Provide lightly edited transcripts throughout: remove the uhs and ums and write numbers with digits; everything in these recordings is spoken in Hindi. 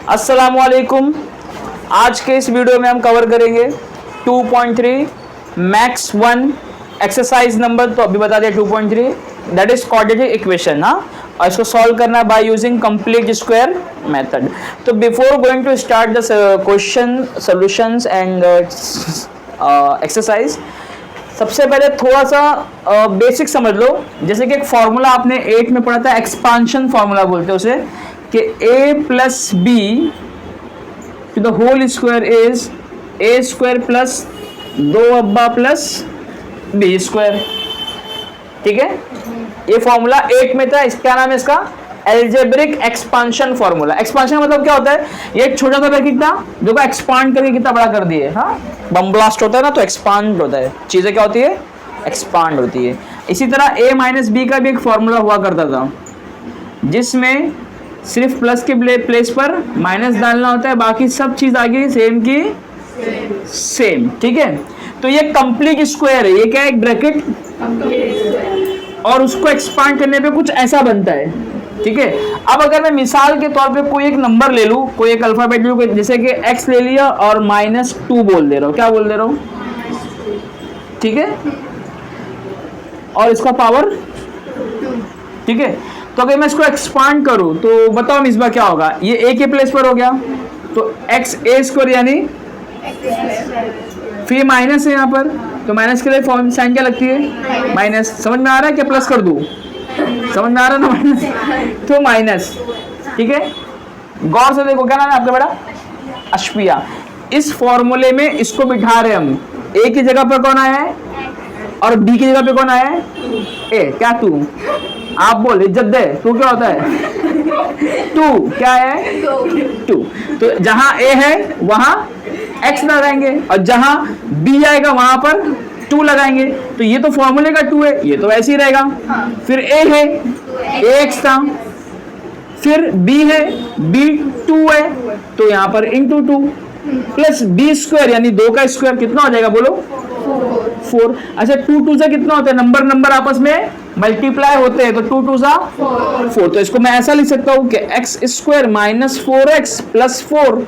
अस्सलामुअलैकुम। आज के इस वीडियो में हम कवर करेंगे 2.3 मैक्स 1 एक्सरसाइज नंबर, तो अभी बता दिया 2.3, दैट इज क्वाड्रेटिक इक्वेशन। हाँ, और इसको सॉल्व करना है by using complete square method. तो before going to start the question solutions and exercise, सबसे पहले थोड़ा सा बेसिक समझ लो। जैसे कि एक फॉर्मूला आपने 8 में पढ़ा था, एक्सपांशन फॉर्मूला बोलते हैं उसे, कि a plus b to the whole square is a square plus 2 अब्बा प्लस बी स्क्वायर। ठीक है, ये फॉर्मूला 8 में था। इसका नाम है इसका एल्जेब्रिक एक्सपांशन फॉर्मूला। एक्सपांशन मतलब क्या होता है? ये एक छोटा सा ब्रैकेट था जो को एक्सपांड करके कितना बड़ा कर दिए। हाँ, बम ब्लास्ट होता है ना, तो एक्सपांड होता है, चीजें क्या होती है? एक्सपांड होती है। इसी तरह a माइनस बी का भी एक फॉर्मूला हुआ करता था, जिसमें सिर्फ प्लस के प्लेस पर माइनस डालना होता है, बाकी सब चीज आगे सेम की सेम। ठीक है, तो ये कंप्लीट स्क्वायर है। ये क्या है? एक ब्रैकेट, और उसको एक्सपांड करने पे कुछ ऐसा बनता है। ठीक है, अब अगर मैं मिसाल के तौर पे कोई एक नंबर ले लूं, कोई एक अल्फाबेट ले लूं, जैसे कि x ले लिया और -2 बोल दे रहा हूं। क्या बोल दे रहा हूं? ठीक है, और इसका पावर, ठीक है, तो अगर मैं इसको एक्सपांड करूं तो बताओ इस बार क्या होगा? ये a के प्लेस पर हो गया, तो x a स्क्वायर, यानी फिर माइनस है यहाँ पर, तो माइनस के लिए फॉर्म साइन क्या लगती है? माइनस। समझ में आ रहा है? क्या प्लस कर दूं? समझ में आ रहा है ना? माइनस तो माइनस। ठीक है, गौर से देखो, क्या नाम है आपका बेटा? अशफिया। इस फॉर्मूले में इसको बिठा रहे हम। a की जगह पर कौन आया है और b की जगह पे कौन आया है? a। क्या तू? आप बोल, इज्जत दे। तू क्या होता है? टू। क्या है? टू। तो जहां a है वहां x लगाएंगे, और जहां b आएगा वहां पर 2 लगाएंगे। तो ये तो फॉर्मूले का 2 है, ये तो ऐसे ही रहेगा। फिर a है, ax था, फिर b है, b 2 है, तो यहाँ पर इंटू 2 प्लस b स्क्वायर, यानी 2 का स्क्वायर कितना हो जाएगा? बोलो 4। अच्छा, 2 से कितना होता है? नंबर आपस में मल्टीप्लाई होते हैं, तो 2 सा 4। तो इसको मैं ऐसा लिख सकता हूँ कि x square minus 4x plus 4,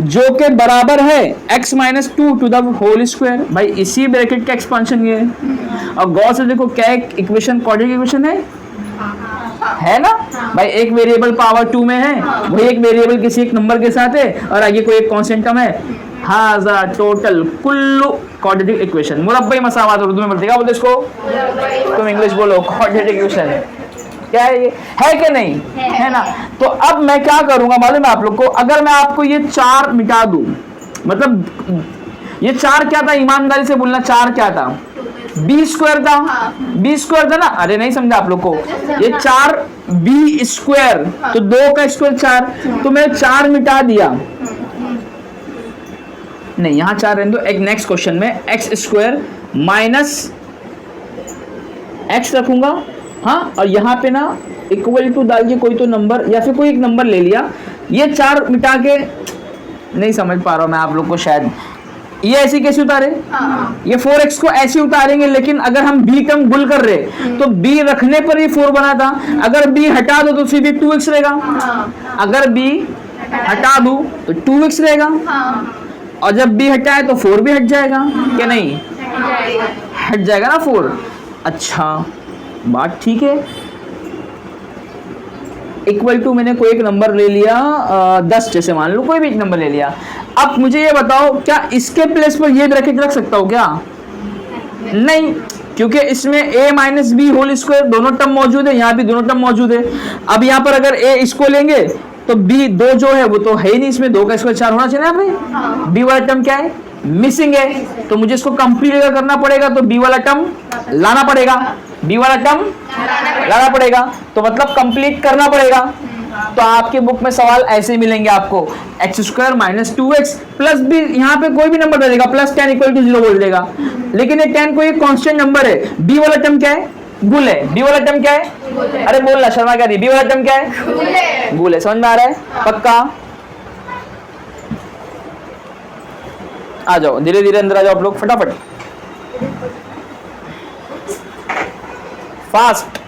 जो के बराबर है x minus 2 to the whole square. भाई इसी ब्रैकेट का एक्सपांशन ये है। और गौर से देखो, क्या एक इक्वेशन क्वाड्रेटिक इक्वेशन है ना भाई? एक वेरिएबल पावर 2 में है, वही एक वेरिएबल किसी एक नंबर के साथ है, और आगे कोई एक कांस्टेंट टर्म है। हाजा टोटल कुल्लू क्वाड्रेटिक इक्वेशन। मुरब्बई मसावात उर्दू में बोलते, क्या बोलते इसको? तुम इंग्लिश बोलो, क्वाड्रेटिक इक्वेशन। क्या है ये? है कि नहीं? है ना? तो अब मैं क्या करूंगा मालूम है आप लोग को? अगर मैं आपको ये 4 मिटा दूं, मतलब ये 4 क्या था? ईमानदारी से बोलना, 4 क्या था? b स्क्वायर था। b स्क्वायर था ना? अरे नहीं समझा आप लोग को? ये 4 b स्क्वायर, तो 2 का स्क्वायर 4, तो मैं 4 मिटा दिया। नहीं, यहां 4 रहने दो। एक नेक्स्ट क्वेश्चन में एक्स स्क्वायर माइनस एक्स रखूंगा। हाँ, और यहाँ पे ना इक्वल टू डाल के कोई तो नंबर, या फिर कोई एक नंबर ले लिया। ये 4 मिटा के, नहीं समझ पा रहा हूं मैं आप लोग को शायद। ये ऐसे कैसे उतारे? ये 4x को ऐसे उतारेंगे, लेकिन अगर हम b टर्म गुल कर रहे तो b रखने पर ये 4 बना था। अगर b हटा दो तो फिर भी 2x रहेगा। अगर b हटा दूं तो 2x रहेगा, और जब b हटाए तो 4 भी हट जाएगा। क्या नहीं? हट जाएगा ना 4। अच्छा, बात ठीक है। इक्वल टू मैंने कोई एक नंबर ले लिया, 10 जैसे मान लो, कोई भी एक नंबर ले लिया। अब मुझे ये बताओ, क्या इसके प्लेस पर ये ब्रैकेट रख सकता हूँ क्या? नहीं, क्योंकि इसमें a minus b whole square दोनों टर्म मौजूद है, यहाँ भी दोनों टर्म मौजूद है। अब यहाँ पर अगर a इसको लेंगे तो b 2 जो है वो तो है ही नहीं, इसमें 2 का स्क्वायर 4 होना चाहिए ना भाई। b वाला टर्म क्या है? मिसिंग है, तो मुझे इसको कंप्लीट करना पड़ेगा, तो b वाला टर्म लाना पड़ेगा। b वाला टर्म लाना पड़ेगा, तो मतलब कंप्लीट करना पड़ेगा। तो आपके बुक में सवाल ऐसे मिलेंगे आपको, x square minus 2x plus b, यहाँ पे कोई भी नंबर दे देगा, प्लस 10 इक्वल टू 0 बोल देगा, लेकिन ये 10 कोई कांस्टेंट नंबर है। बी वाला टर्म क्या है? गुल है। बी वाला टर्म क्या है? अरे बोल ना, शर्मा क्या रही? बी वाला टर्म क्या है? गुल है। समझ में आ रहा है? पक्का? आ जाओ, धीरे धीरे अंदर आ जाओ आप लोग, फटाफट, फास्ट।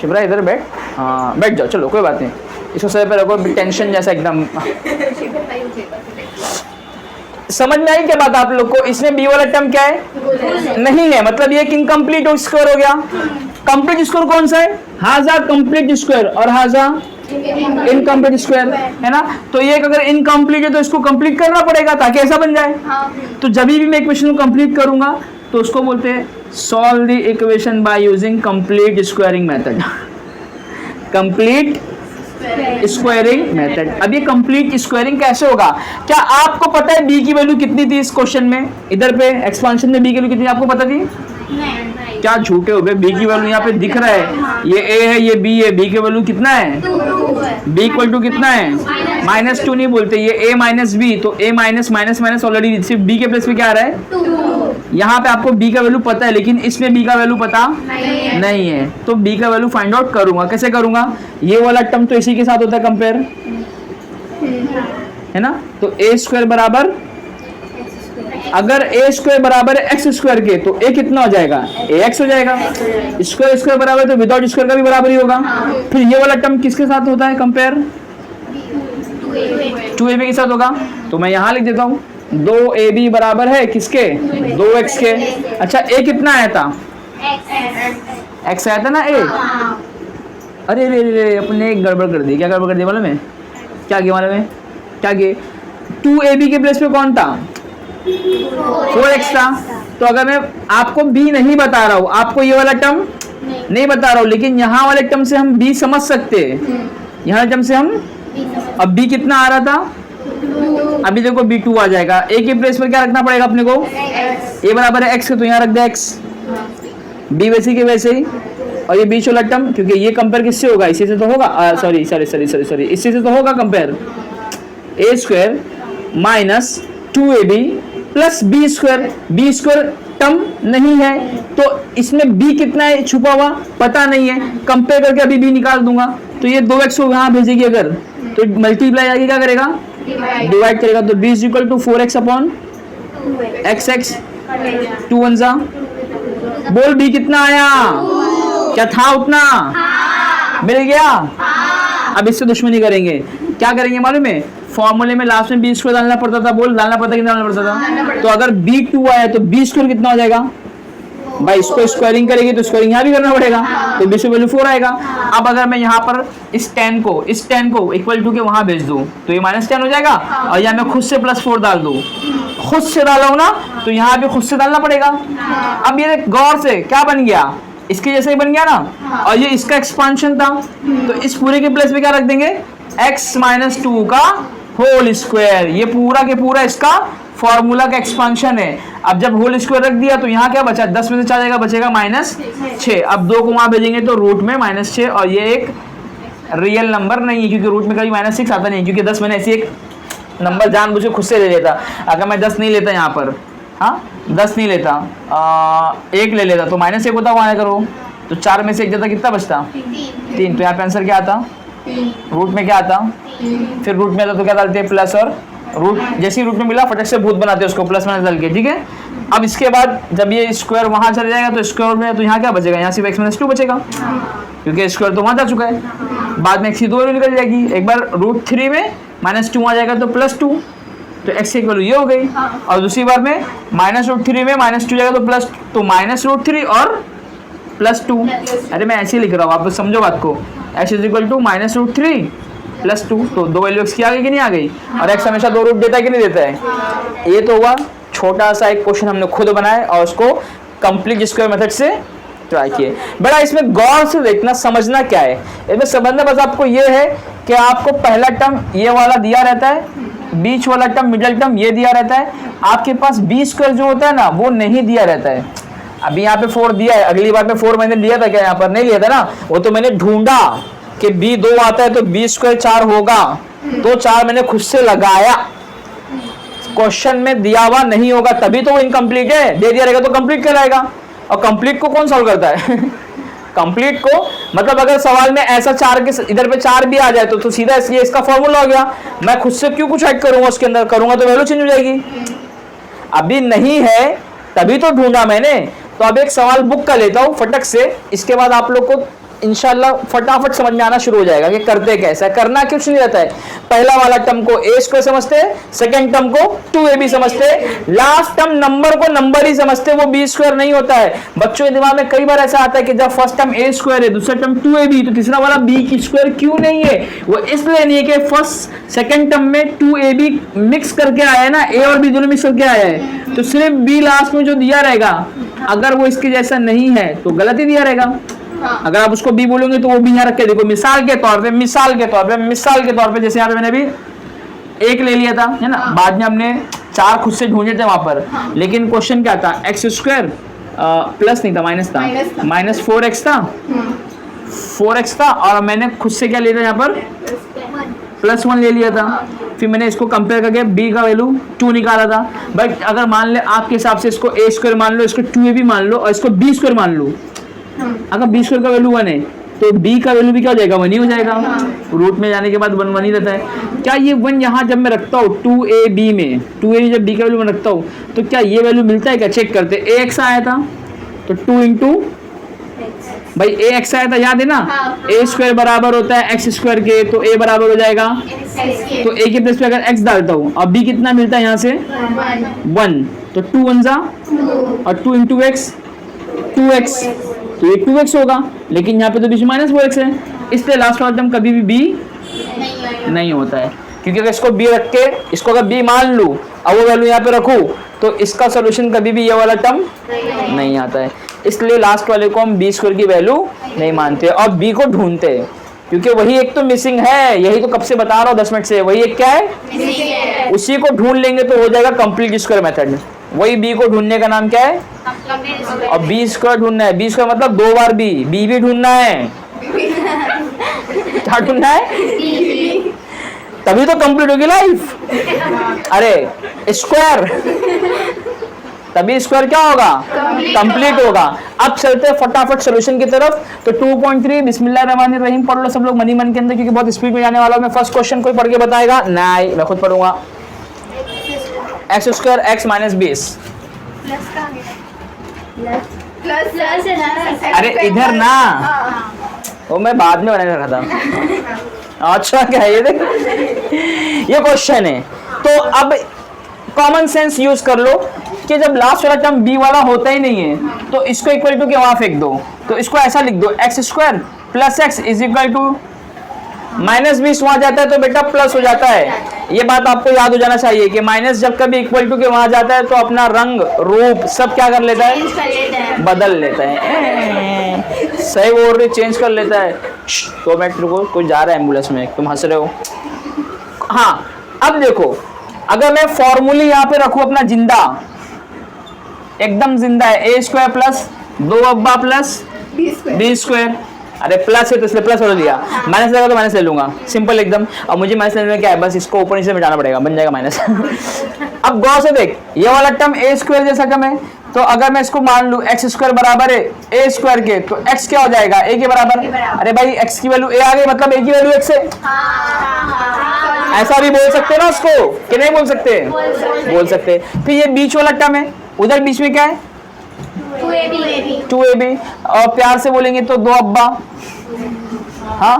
शिवरा इधर बैठ, हाँ बैठ जाओ, चलो कोई बात नहीं, इसको सर पे रखो, टेंशन जैसा एकदम। समझ में आई क्या बात आप लोग को? इसमें बी वाला टर्म क्या है? नहीं है, मतलब ये इनकम्प्लीट स्क्वायर हो गया। कंप्लीट स्क्वायर कौन सा है? हाजा कंप्लीट स्क्वायर और हाजा इनकम्प्लीट स्क्वायर, है ना। तो ये अगर इनकम्प्लीट है तो इसको कंप्लीट करना पड़ेगा ताकि ऐसा बन जाए। तो जब भी मैं इक्वेशन को कंप्लीट करूंगा तो उसको बोलते हैं solve the equation by using complete squaring method. Complete squaring method. अब ये कंप्लीट स्क्वायरिंग कैसे होगा? क्या आपको पता है बी की वैल्यू कितनी थी इस क्वेश्चन में? इधर पे एक्सपांशन में बी की वैल्यू कितनी आपको पता थी? नहीं। क्या झूठे हो गए? बी की वैल्यू यहाँ पे दिख रहा है, ये ए है ये बी है, बी की वैल्यू कितना है? बी इक्वल टू कितना है? -2 नहीं बोलते, ये ए माइनस बी, तो ए माइनस माइनस माइनस ऑलरेडी सिर्फ बी के प्लेस पे क्या आ रहा है? यहाँ पे आपको बी का वैल्यू पता है लेकिन इसमें बी का वैल्यू पता नहीं है, तो बी का वैल्यू फाइंड आउट करूंगा। कैसे करूंगा? ये वाला टर्म तो इसी के साथ होता है कंपेयर, है ना। तो ए स्क्वायर बराबर, अगर ए स्क्वायर बराबर है एक्स स्क्वायर के तो ए कितना हो जाएगा? ए एक्स हो जाएगा। स्क्वायर स्क्वायर बराबर तो विदाउट स्क्वायर का भी बराबर ही होगा। फिर ये वाला टर्म किसके साथ होता है कंपेयर? 2ab के साथ होगा। तो मैं यहाँ लिख देता हूँ 2ab बराबर है किसके? 2x के। अच्छा ए कितना आया था? x आया था ना ए। अरे रे रे अपने एक गड़बड़ कर दी। क्या गड़बड़ कर दी मालूम है? क्या किया मालूम है? क्या किए? 2ab के प्लेस पे कौन था? 4x था। तो अगर मैं आपको b नहीं बता रहा हूँ, आपको ये वाला टर्म नहीं बता रहा हूँ, लेकिन यहाँ वाले टर्म से हम b समझ सकते हैं। यहाँ टर्म से हम, अब b कितना आ रहा था? अभी देखो b2 आ जाएगा। a के प्लेस पर क्या रखना पड़ेगा अपने को? a बराबर है x के, तो यहाँ रख दे x। b वैसे के वैसे ही, और ये बीच वाला टर्म, क्योंकि ये कंपेयर किससे होगा? इसी से तो होगा। सॉरी इसी से तो होगा compare. a square minus 2ab plus b square term नहीं है, तो इसमें b कितना है छुपा हुआ पता नहीं है। कंपेयर करके अभी b निकाल दूंगा, तो ये 2x को यहाँ भेजेगी अगर, तो मल्टीप्लाई आगे क्या करेगा? डिवाइड करेगा। तो b is equal to 4x upon x 2 1 जा। बोल b कितना आया? क्या था उतना? मिल गया। अब इससे दुश्मनी करेंगे। क्या करेंगे मालूम है? फॉर्मूले में लास्ट में बी स्क्वायर डालना पड़ता था। बोल डालना पड़ता कि नहीं डालना पड़ता था? तो अगर b2 आया तो बी स्क्वायर कितना हो जाएगा भाई? इसको स्क्वायरिंग करेगी तो स्क्वायरिंग यहाँ भी करना पड़ेगा, तो b वैल्यू 4 आएगा। अब अगर मैं यहाँ पर इस 10 को इक्वल टू के वहां भेज दूं तो ये -10 हो जाएगा, और यहाँ मैं खुद से +4 डाल दूं, खुद से डाला हूं ना, तो यहाँ भी खुद से डालना पड़ेगा। अब ये गौर से क्या बन गया? इसके जैसे ही बन गया ना, और ये इसका एक्सपांशन था, तो इस पूरे के प्लेस पे क्या रख देंगे? x-2 का होल स्क्वायर। ये पूरा के पूरा इसका फॉर्मूला का एक्सपांशन है। अब जब होल स्क्वायर रख दिया तो यहाँ क्या बचा? 10 में से 4 जाएगा, बचेगा -6। अब 2 को वहां भेजेंगे तो रूट में -6, और ये एक रियल नंबर नहीं है क्योंकि रूट में कभी -6 आता नहीं, क्योंकि 10 मैंने ऐसी एक नंबर जानबूझ के खुद से ले लेता। अगर मैं 10 नहीं लेता यहाँ पर, हाँ 10 नहीं लेता, 1 ले लेता तो -1 होता वहाँ करो, तो 4 में से 1 जाता, कितना बचता? 3। तो यहाँ पे आंसर क्या आता? रूट में क्या आता? फिर रूट में आता तो क्या डालते हैं? प्लस, और रूट जैसे ही रूट में मिला फटक से भूत बनाते हैं उसको प्लस माइनस डाल के, ठीक है। अब इसके बाद जब ये स्क्वायर वहाँ चला जाएगा तो स्क्वायर में, तो यहाँ क्या बचेगा? यहाँ सिर्फ x-2 बचेगा, क्योंकि स्क्वायर तो वहाँ जा चुका है। बाद में x की 2 वैल्यू निकल जाएगी। एक बार √3 में -2 आ जाएगा तो +2, तो x की वैल्यू ये हो गई। और दूसरी बार में -√3 में -2 जाएगा तो प्लस, तो -√3 और +2। अरे मैं ऐसे ही लिख रहा हूँ, आप समझो बात को। x इज इक्वल टू -√3 +2, तो 2 वैल्यू x की आ गई कि नहीं आ गई? और x हमेशा 2 रूट देता है कि नहीं देता है? ये तो हुआ छोटा सा एक क्वेश्चन हमने खुद बनाया और उसको कंप्लीट स्क्वायर मेथड से ट्राई किए। बड़ा इसमें गौर से देखना, समझना क्या है इसमें? समझना बस आपको ये है कि आपको पहला टर्म ये वाला दिया रहता है, बीच वाला टर्म मिडिल टर्म ये दिया रहता है, आपके पास बी स्क्वायर जो होता है ना वो नहीं दिया रहता है। अभी यहाँ पे 4 दिया है, अगली बार में 4 मैंने लिया था क्या? यहाँ पर नहीं लिया था ना, वो तो मैंने ढूंढा कि b 2 आता है तो b स्क्वायर 4 होगा, तो 4 मैंने खुद से लगाया। क्वेश्चन में दिया हुआ नहीं होगा तभी तो वो इनकम्प्लीट है, दे दिया रहेगा तो कंप्लीट कराएगा। और कंप्लीट को कौन सॉल्व करता है? कंप्लीट को मतलब अगर सवाल में ऐसा 4 के इधर पे 4 भी आ जाए तो सीधा ये इसका फॉर्मूला हो गया। मैं खुद से क्यों कुछ ऐड करूंगा उसके अंदर? करूंगा तो वैल्यू चेंज हो जाएगी। अभी नहीं है तभी तो ढूंढा मैंने। तो अब एक सवाल बुक कर लेता हूँ फटक से, इसके बाद आप लोग को इंशाल्लाह फटाफट समझ में आना शुरू हो जाएगा कि करते कैसा है। करना कुछ नहीं रहता है, पहला वाला टर्म को ए स्क्वायर समझते, सेकंड टर्म को 2ab समझते, लास्ट टर्म नंबर को नंबर ही समझते, वो बी स्क्वायर नहीं होता है। बच्चों के दिमाग में कई बार ऐसा आता है कि जब फर्स्ट टर्म ए स्क्वायर है, दूसरा टर्म 2ab, तो तीसरा वाला बी की स्क्वायर क्यों नहीं है? वो इसलिए नहीं है कि फर्स्ट सेकंड टर्म में 2ab मिक्स करके आया है ना, ए और बी दोनों मिक्स करके आया है, तो सिर्फ बी लास्ट में जो दिया रहेगा, अगर वो इसके जैसा नहीं है तो गलत ही दिया रहेगा। अगर आप उसको बी बोलोगे तो वो भी यहाँ रख के देखो, मिसाल के तौर पे जैसे यहाँ पे मैंने अभी एक ले लिया था, है ना, बाद में हमने 4 खुद से ढूंढे थे वहां पर, लेकिन क्वेश्चन क्या था, एक्स स्क्वायर प्लस नहीं था, माइनस था, माइनस 4x था, 4x था, और मैंने खुद से क्या लिया था यहाँ पर, +1 ले लिया था। फिर मैंने इसको कंपेयर करके b का वैल्यू 2 निकाला था। बट अगर मान ले आपके हिसाब से इसको a स्क्वायर मान लो, इसको 2ab मान लो, और इसको b स्क्वायर मान लो, अगर b स्क्वायर का वैल्यू 1 है तो b का वैल्यू भी क्या हो जाएगा, 1 ही हो जाएगा। रूट में जाने के बाद 1 1 ही रहता है। क्या ये 1 यहाँ जब मैं रखता हूँ 2ab में, 2ab जब b का वैल्यू मैं रखता हूँ तो क्या ये वैल्यू मिलता है क्या, चेक करते। ax आया था तो 2 इंटू भाई ax आया था, याद है ना, a स्क्वायर बराबर होता है x स्क्वायर के, तो a बराबर हो जाएगा, तो a के प्लेस पे अगर x डालता हूँ, अब b कितना मिलता है यहाँ से 1, तो 2 1 जा और 2 इंटू एक्स 2x, तो ये 2x होगा, लेकिन यहाँ पे तो बीच में -4x है, इसलिए लास्ट वाला टर्म कभी भी b नहीं होता है। क्योंकि अगर इसको b रख के इसको अगर b मान लूँ और वो वैल्यू यहाँ पे रखूँ तो इसका सोल्यूशन कभी भी ये वाला टर्म नहीं आता है, इसलिए लास्ट वाले को हम बी स्क्वायर की वैल्यू नहीं मानते और बी को ढूंढते हैं, क्योंकि वही एक तो मिसिंग है। यही तो कब से बता रहा हूँ 10 मिनट से, वही एक क्या है, उसी को ढूंढ लेंगे तो हो जाएगा कंप्लीट स्क्वायर मेथड। वही बी को ढूंढने का नाम क्या है, और बी स्क्वायर ढूंढना है। बी स्क्वायर मतलब 2 बार बी भी ढूंढना है। क्या ढूंढना है, तभी तो कंप्लीट होगी लाइफ। अरे स्क्वायर, तभी स्क्वायर क्या होगा, कंप्लीट होगा। अब चलते हैं फटाफट सॉल्यूशन की तरफ। तो 2.3 बिस्मिल्लाहिर्रहमानिर्रहीम पढ़ लो सब लोग मनी मन के अंदर, क्योंकि बहुत स्पीड में जाने वाला हूं मैं। फर्स्ट क्वेश्चन कोई पढ़ के बताएगा? नहीं, मैं खुद पढ़ूंगा। एक्स स्क्वायर एक्स माइनस 20, अरे इधर ना, वो मैं बाद में बनाने रखा था। अच्छा क्या है ये, देख ये क्वेश्चन है। तो अब कॉमन सेंस यूज कर लो कि जब लास्ट वाला टर्म बी वाला होता ही नहीं है तो इसको इक्वल टू के वहां फेंक दो, तो इसको ऐसा लिख दो, x square plus x is equal to -20 वहां जाता है तो बेटा प्लस हो जाता है। ये बात आपको याद हो जाना चाहिए कि माइनस जब कभी इक्वल टू के वहां जाता है तो अपना रंग रूप सब क्या कर लेता है, बदल लेता है। सही बोल रही, चेंज कर लेता है। 2 मिनट रुको, कोई जा रहा है एम्बुलेंस में, तुम हंस रहे हो। हाँ अब देखो, अगर मैं फॉर्मूले यहाँ पे रखूं अपना जिंदा, एकदम जिंदा है, ए स्क्वायर प्लस 2 अब्बा प्लस बी स्क्वायर, अरे प्लस है तो इसलिए प्लस हो लिया, माइनस लगेगा तो माइनस ले लूंगा, सिंपल एकदम। और मुझे माइनस लेने में क्या है, बस इसको ऊपर नीचे मिटाना पड़ेगा, बन जाएगा माइनस। अब गौर से देख, ये वाला टर्म ए स्क्वायर जैसा टर्म है, तो अगर मैं इसको मान लूं एक्स स्क्वायर बराबर है ए स्क्वायर के, तो एक्स क्या हो जाएगा, ए के बराबर। अरे भाई एक्स की वैल्यू ए आ गई, मतलब ए की वैल्यू एक्स है। ऐसा भी बोल सकते ना उसको, कि नहीं बोल सकते, बोल सकते। फिर ये बीच वाला टर्म है, उधर बीच में क्या है 2ab, और प्यार से बोलेंगे तो 2 अब्बा। हाँ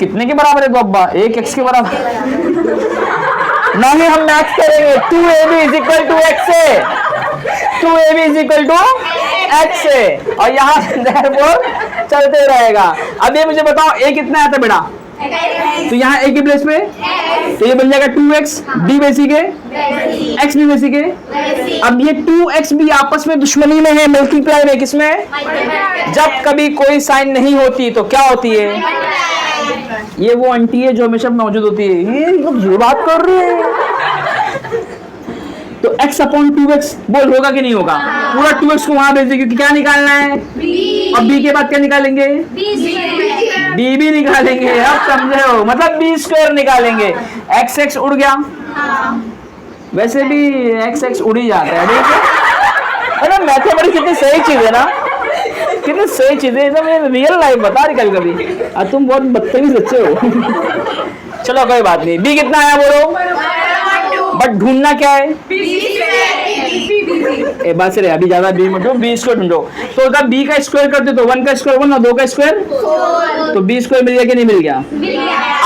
कितने के बराबर है 2 अब्बा, 1 एक्स के बराबर। नहीं हम मैथ करेंगे, 2ab is equal to x है, 2ab is equal to x है, और यहाँ therefore चलते रहेगा। अब ये मुझे बताओ a कितना आता है बेटा, तो यहाँ a के प्लेस पे तो ये बन जाएगा 2x, b बेसिक है, x भी बेसिक है। अब ये 2x भी आपस में दुश्मनी में है, मल्टीप्लाई में, किसमें, जब कभी कोई साइन नहीं होती तो क्या होती है, ये वो आंटी है जो हमेशा मौजूद होती है। ये बात कर रही है, तो x अपॉन 2x बोल होगा कि नहीं होगा, पूरा 2x को वहां भेज दे, क्योंकि क्या निकालना है, और b के बाद क्या निकालेंगे, b भी निकालेंगे। अब समझे हो, मतलब b स्क्वायर निकालेंगे। x x उड़ गया, वैसे भी x x उड़ ही जाता है, ठीक है। अरे मैथमेटिक्स कितनी सही चीज है ना, कितनी सही चीज है, एकदम रियल लाइफ बता रही कभी कभी, और तुम बहुत बदतमीज बच्चे हो। चलो कोई बात नहीं, b कितना आया बोलो, बट ढूंढना क्या है? ए बस रे, अभी ज्यादा बी मत ढूंढो, बी स्क्वायर ढूंढो। तो अगर बी का स्क्वायर करते तो 1 का स्क्वायर 1 और 2 का स्क्वायर, तो बी स्क्वायर मिल गया कि नहीं मिल गया?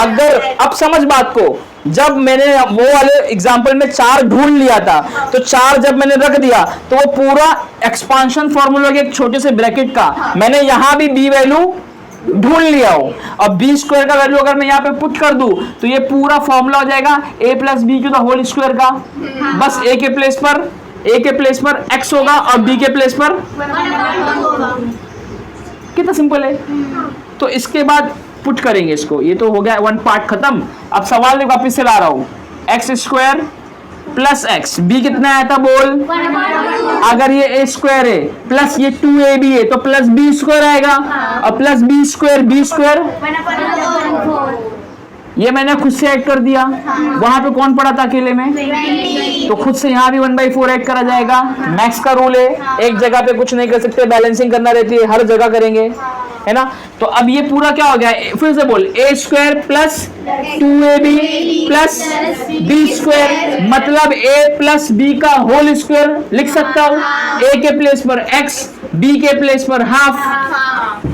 अगर अब समझ बात को, जब मैंने वो वाले एग्जाम्पल में 4 ढूंढ लिया था, तो 4 जब मैंने रख दिया तो वो पूरा एक्सपांशन फॉर्मूला के एक छोटे से ब्रैकेट का मैंने यहां भी बी वैल्यू ढूंढ लिया हो। अब बी स्क्वायर का वैल्यू अगर मैं यहाँ पे पुट कर दूं तो ये पूरा फॉर्मूला हो जाएगा a plus b to the whole square का। बस ए के प्लेस पर x होगा और b के प्लेस पर कितना सिंपल है। तो इसके बाद पुट करेंगे इसको, ये तो हो गया 1 पार्ट खत्म। अब सवाल वापस से ला रहा हूं, x square plus x, b कितना आया था बोल? अगर ये ए स्क्वायर है प्लस ये 2ab है तो प्लस बी स्क्वायर आएगा, और प्लस बी स्क्वायर ये मैंने खुद से ऐड कर दिया। वहां पे कौन पड़ा था अकेले में? तो खुद से यहाँ भी 1/4 ऐड करा जाएगा। मैक्स का रूल है, एक जगह पे कुछ नहीं कर सकते, बैलेंसिंग करना रहती है, हर जगह करेंगे, है ना। तो अब ये पूरा क्या हो गया, फिर से बोल, a square plus 2ab plus b square, मतलब a प्लस बी का होल स्क्वायर लिख सकता हूँ। a के प्लेस पर x, b के प्लेस पर हाफ,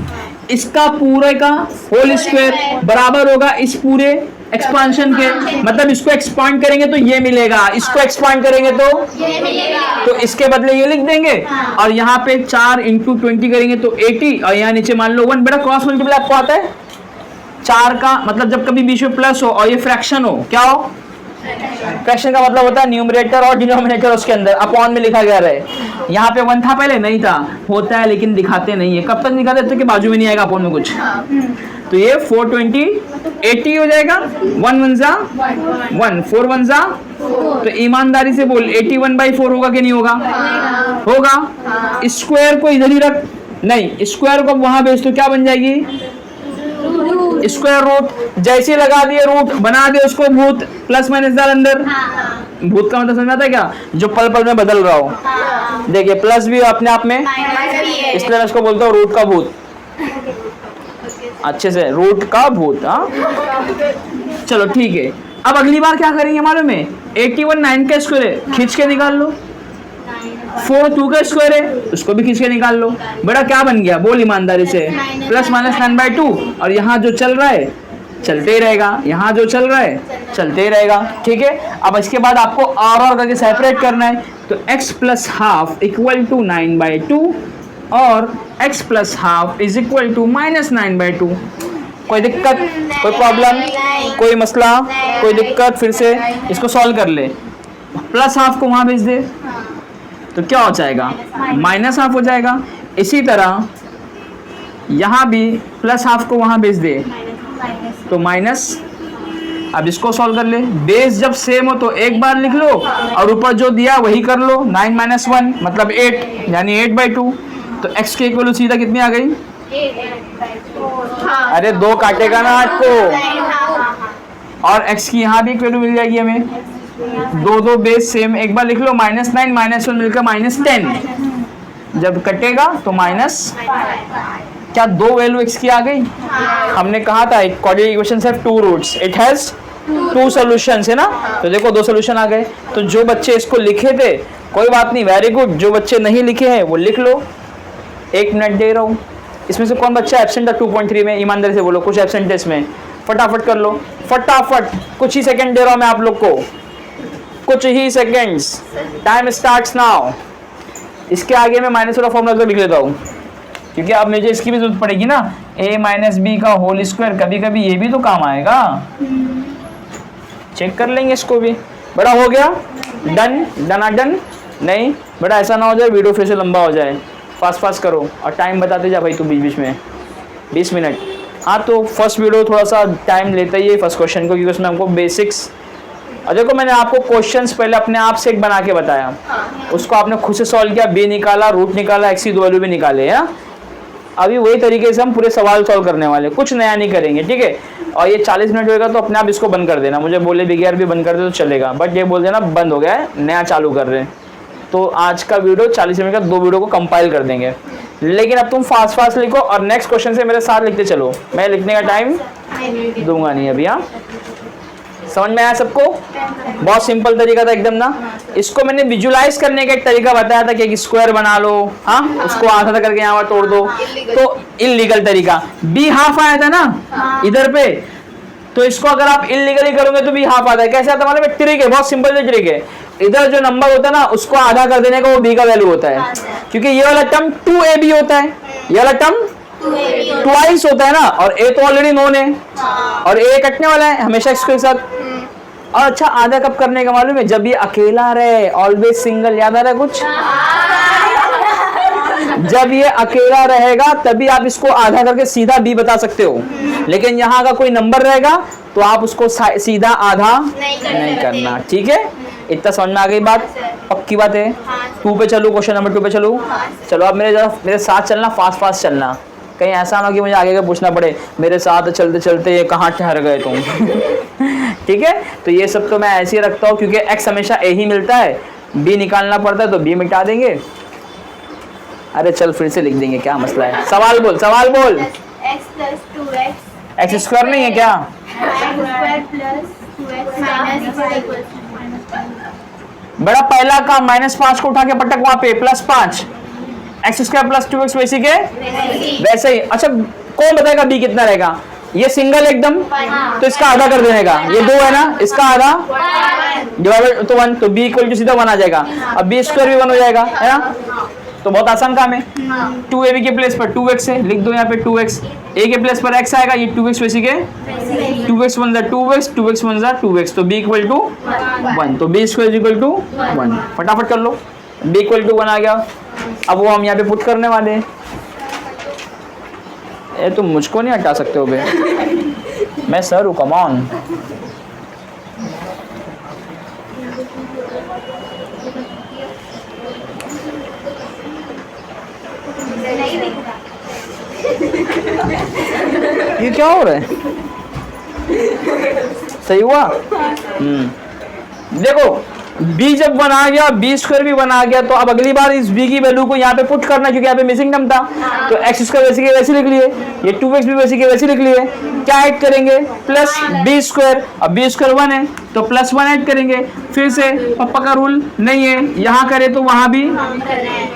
इसका पूरे का होल स्क्वायर बराबर होगा इस पूरे एक्सपांशन के, मतलब इसको एक्सपांड करेंगे तो ये मिलेगा, इसको एक्सपांड करेंगे तो ये मिलेगा, तो इसके बदले ये लिख देंगे। और यहाँ पे 4 × 20 करेंगे तो 80, और यहाँ नीचे मान लो 1। बेटा क्रॉस मल्टीप्लाई आपको आता है? 4 का मतलब जब कभी बीच में प्लस हो और ये फ्रैक्शन हो, क्या हो? फ्रैक्शन का मतलब होता है न्यूमरेटर और डिनोमिनेटर उसके अंदर अपॉन में लिखा गया रहे। यहाँ पे 1 था पहले, नहीं था, होता है लेकिन दिखाते नहीं है। कब तक दिखाते हैं? तो कि बाजू में नहीं आएगा अपॉन में कुछ। तो ये 420 80 हो जाएगा, 1 1 जा 1 4 1 जा, तो ईमानदारी से बोल 81/4 होगा कि नहीं होगा? होगा। स्क्वायर को इधर ही रख, नहीं स्क्वायर को वहां भेज तो क्या बन जाएगी? Square root. जैसे लगा दिए रूट, बना दिए उसको भूत, प्लस माइनस डाल अंदर। भूत का मतलब समझ आता है क्या? जो पल पल में बदल रहा हो। देखिए प्लस भी अपने आप में, इसलिए मैं इसको बोलता हूँ रूट का भूत। अच्छे से, रूट का भूत। हाँ चलो ठीक है। अब अगली बार क्या करेंगे मालूम है? 81 9 का स्क्वायर है, खींच के निकाल लो। 4 2 का स्क्वायर है, उसको भी खींच के निकाल लो। बेटा क्या बन गया बोल ईमानदारी से? Plus minus 9/2। और यहाँ जो चल रहा है चलते ही रहेगा, यहाँ जो चल रहा है चलते ही रहेगा। ठीक है। अब इसके बाद आपको और करके सेपरेट करना है। तो x plus half equal to 9/2 और x plus half is equal to minus 9/2। कोई दिक्कत, कोई प्रॉब्लम, कोई मसला, कोई दिक्कत? फिर से इसको सॉल्व कर ले। प्लस हाफ को वहां भेज दे तो क्या हो जाएगा? माइनस हाफ हो जाएगा। इसी तरह यहाँ भी प्लस हाफ को वहां भेज दे तो माइनस। अब इसको सॉल्व कर ले। बेस जब सेम हो तो एक बार लिख लो और ऊपर जो दिया वही कर लो। 9 - 1 मतलब 8, यानी 8/2। तो x की वैल्यू सीधा कितनी आ गई? अरे 2 काटेगा ना 8 को, और x की यहाँ भी एक वैल्यू मिल जाएगी हमें। 2 बेस सेम, एक बार लिख लो। -9 - 1 मिलकर -10। जब कटेगा तो माइनस, क्या 2 वैल्यू x की आ गई? हमने कहा था quadratic equations have 2 roots, it has 2 solutions, है ना। तो देखो 2 सॉल्यूशन आ गए। तो जो बच्चे इसको लिखे थे कोई बात नहीं, वेरी गुड। जो बच्चे नहीं लिखे हैं वो लिख लो। 1 मिनट दे रहा हूँ। इसमें से कौन बच्चा एब्सेंट था 2.3 में? ईमानदारी से बोलो, कुछ एब्सेंट है इसमें? फटाफट कर लो, फटाफट। कुछ ही सेकंड दे रहा हूँ मैं आप लोग को, कुछ ही सेकंड्स। Time starts now. इसके आगे मैं माइनस वाला फॉर्मूला तो लिख लेता हूँ, क्योंकि अब मुझे इसकी भी जरूरत पड़ेगी ना। a - b का होल स्क्वायर, कभी कभी ये भी तो काम आएगा। चेक कर लेंगे इसको भी। बड़ा हो गया? डन? डन? नहीं बेटा ऐसा ना हो जाए वीडियो फिर से लंबा हो जाए। फास्ट करो और टाइम बताते जा भाई तू बीच में 20 मिनट। हाँ तो फर्स्ट वीडियो थोड़ा सा टाइम लेता ही है फर्स्ट क्वेश्चन को, क्योंकि उसमें हमको बेसिक्स। और देखो मैंने आपको क्वेश्चंस पहले अपने आप से एक बना के बताया, उसको आपने खुद से सॉल्व किया, बी निकाला, रूट निकाला, एक्स की 2 वैल्यू भी निकाले। है अभी वही तरीके से हम पूरे सवाल सॉल्व करने वाले, कुछ नया नहीं करेंगे। ठीक है। और ये 40 मिनट होएगा तो अपने आप इसको बंद कर देना। मुझे बोले बिगैर भी बंद कर दे तो चलेगा, बट ये बोल देना बंद हो गया है, नया चालू कर रहे हैं। तो आज का वीडियो 40 मिनट का 2 वीडियो को कंपाइल कर देंगे। लेकिन अब तुम फास्ट लिखो और नेक्स्ट क्वेश्चन से मेरे साथ लिखते चलो। मैं लिखने का टाइम दूंगा नहीं अभी। हाँ समझ में आया सबको? बहुत सिंपल तरीका था एकदम ना। इसको मैंने विजुलाइज करने का एक तरीका बताया था कि एक स्क्वायर बना लो, हाँ, उसको आधा करके यहाँ पर तोड़ दो, तो इलीगल तरीका। बी हाफ आया था ना इधर पे, तो इसको अगर आप इलीगली करोगे तो भी हाफ आता है। कैसे आता है मतलब? एक ट्रिक है, बहुत सिंपल ट्रिक है। इधर जो नंबर होता है ना उसको आधा कर देने का, वो बी का वैल्यू होता है, क्योंकि ये वाला टर्म 2ab होता है, ये वाला टर्म ट्वाइस होता है ना, और ए तो ऑलरेडी नोन है और ए कटने वाला है हमेशा इसके साथ। और अच्छा, आधा कब करने का मालूम है? जब ये अकेला रहे, ऑलवेज सिंगल, याद आ रहा है कुछ? जब ये अकेला रहेगा तभी आप इसको आधा करके सीधा बी बता सकते हो, लेकिन यहाँ का कोई नंबर रहेगा तो आप उसको सीधा आधा नहीं करना, ठीक है? इतना समझ में आ गई बात? पक्की बात है। 2 पे चलूं, क्वेश्चन नंबर 2 पे चलूं। चलो अब मेरे साथ चलना, फास्ट चलना, कहीं ऐसा ना हो कि मुझे आगे का पूछना पड़े, मेरे साथ चलते चलते ये कहाँ ठहर गए तुम। ठीक है, तो ये सब तो मैं ऐसे ही रखता हूँ, क्योंकि एक्स हमेशा ए ही मिलता है, बी निकालना पड़ता है तो बी मिटा देंगे। अरे चल फिर से लिख देंगे, क्या मसला है? सवाल बोल, सवाल बोल। एक्स स्क्वायर नहीं है क्या? बड़ा पहला का -5 को उठा के पटक वहां पे, +5 एक्स स्क्वायर प्लस 2x वैसे के वैसे ही। अच्छा, कौन बताएगा बी कितना रहेगा? ये सिंगल एकदम, तो इसका आधा कर देने का, ये 2 है ना, इसका आधा डिवाइडेड तो 1, तो बी इक्वल टू सीधा 1 आ जाएगा। अब बी स्क्वायर भी 1 हो जाएगा, है ना? तो बहुत आसान काम है। 2ab के प्लेस पर 2x है, लिख दो यहाँ पे 2x, a के प्लेस पर x आएगा, ये 2x वैसे के 2x 1 2x 2x 1 2x, तो b इक्वल टू 1, तो b स्क्वायर इक्वल टू 1। फटाफट कर लो, b इक्वल टू 1 आ गया। अब वो हम यहाँ पे पुट करने वाले हैं। ये तुम मुझको नहीं हटा सकते हो बे, मैं सर हूँ, कम ऑन। ये क्या हो रहा है? सही हुआ? देखो, b जब 1 आ गया, b स्क्वायर भी 1 आ गया, तो अब अगली बार इस b की वैल्यू को यहाँ पे पुट करना, क्योंकि यहाँ पे मिसिंग टर्म था, तो एक्स स्क्वायर वैसे के वैसे लिख लिए, ये 2x भी वैसे के वैसे लिख लिए। क्या ऐड करेंगे? प्लस b स्क्वायर, अब b स्क्वायर 1 है तो +1 ऐड करेंगे। फिर से पप्पा का रूल नहीं है, यहाँ करे तो वहां भी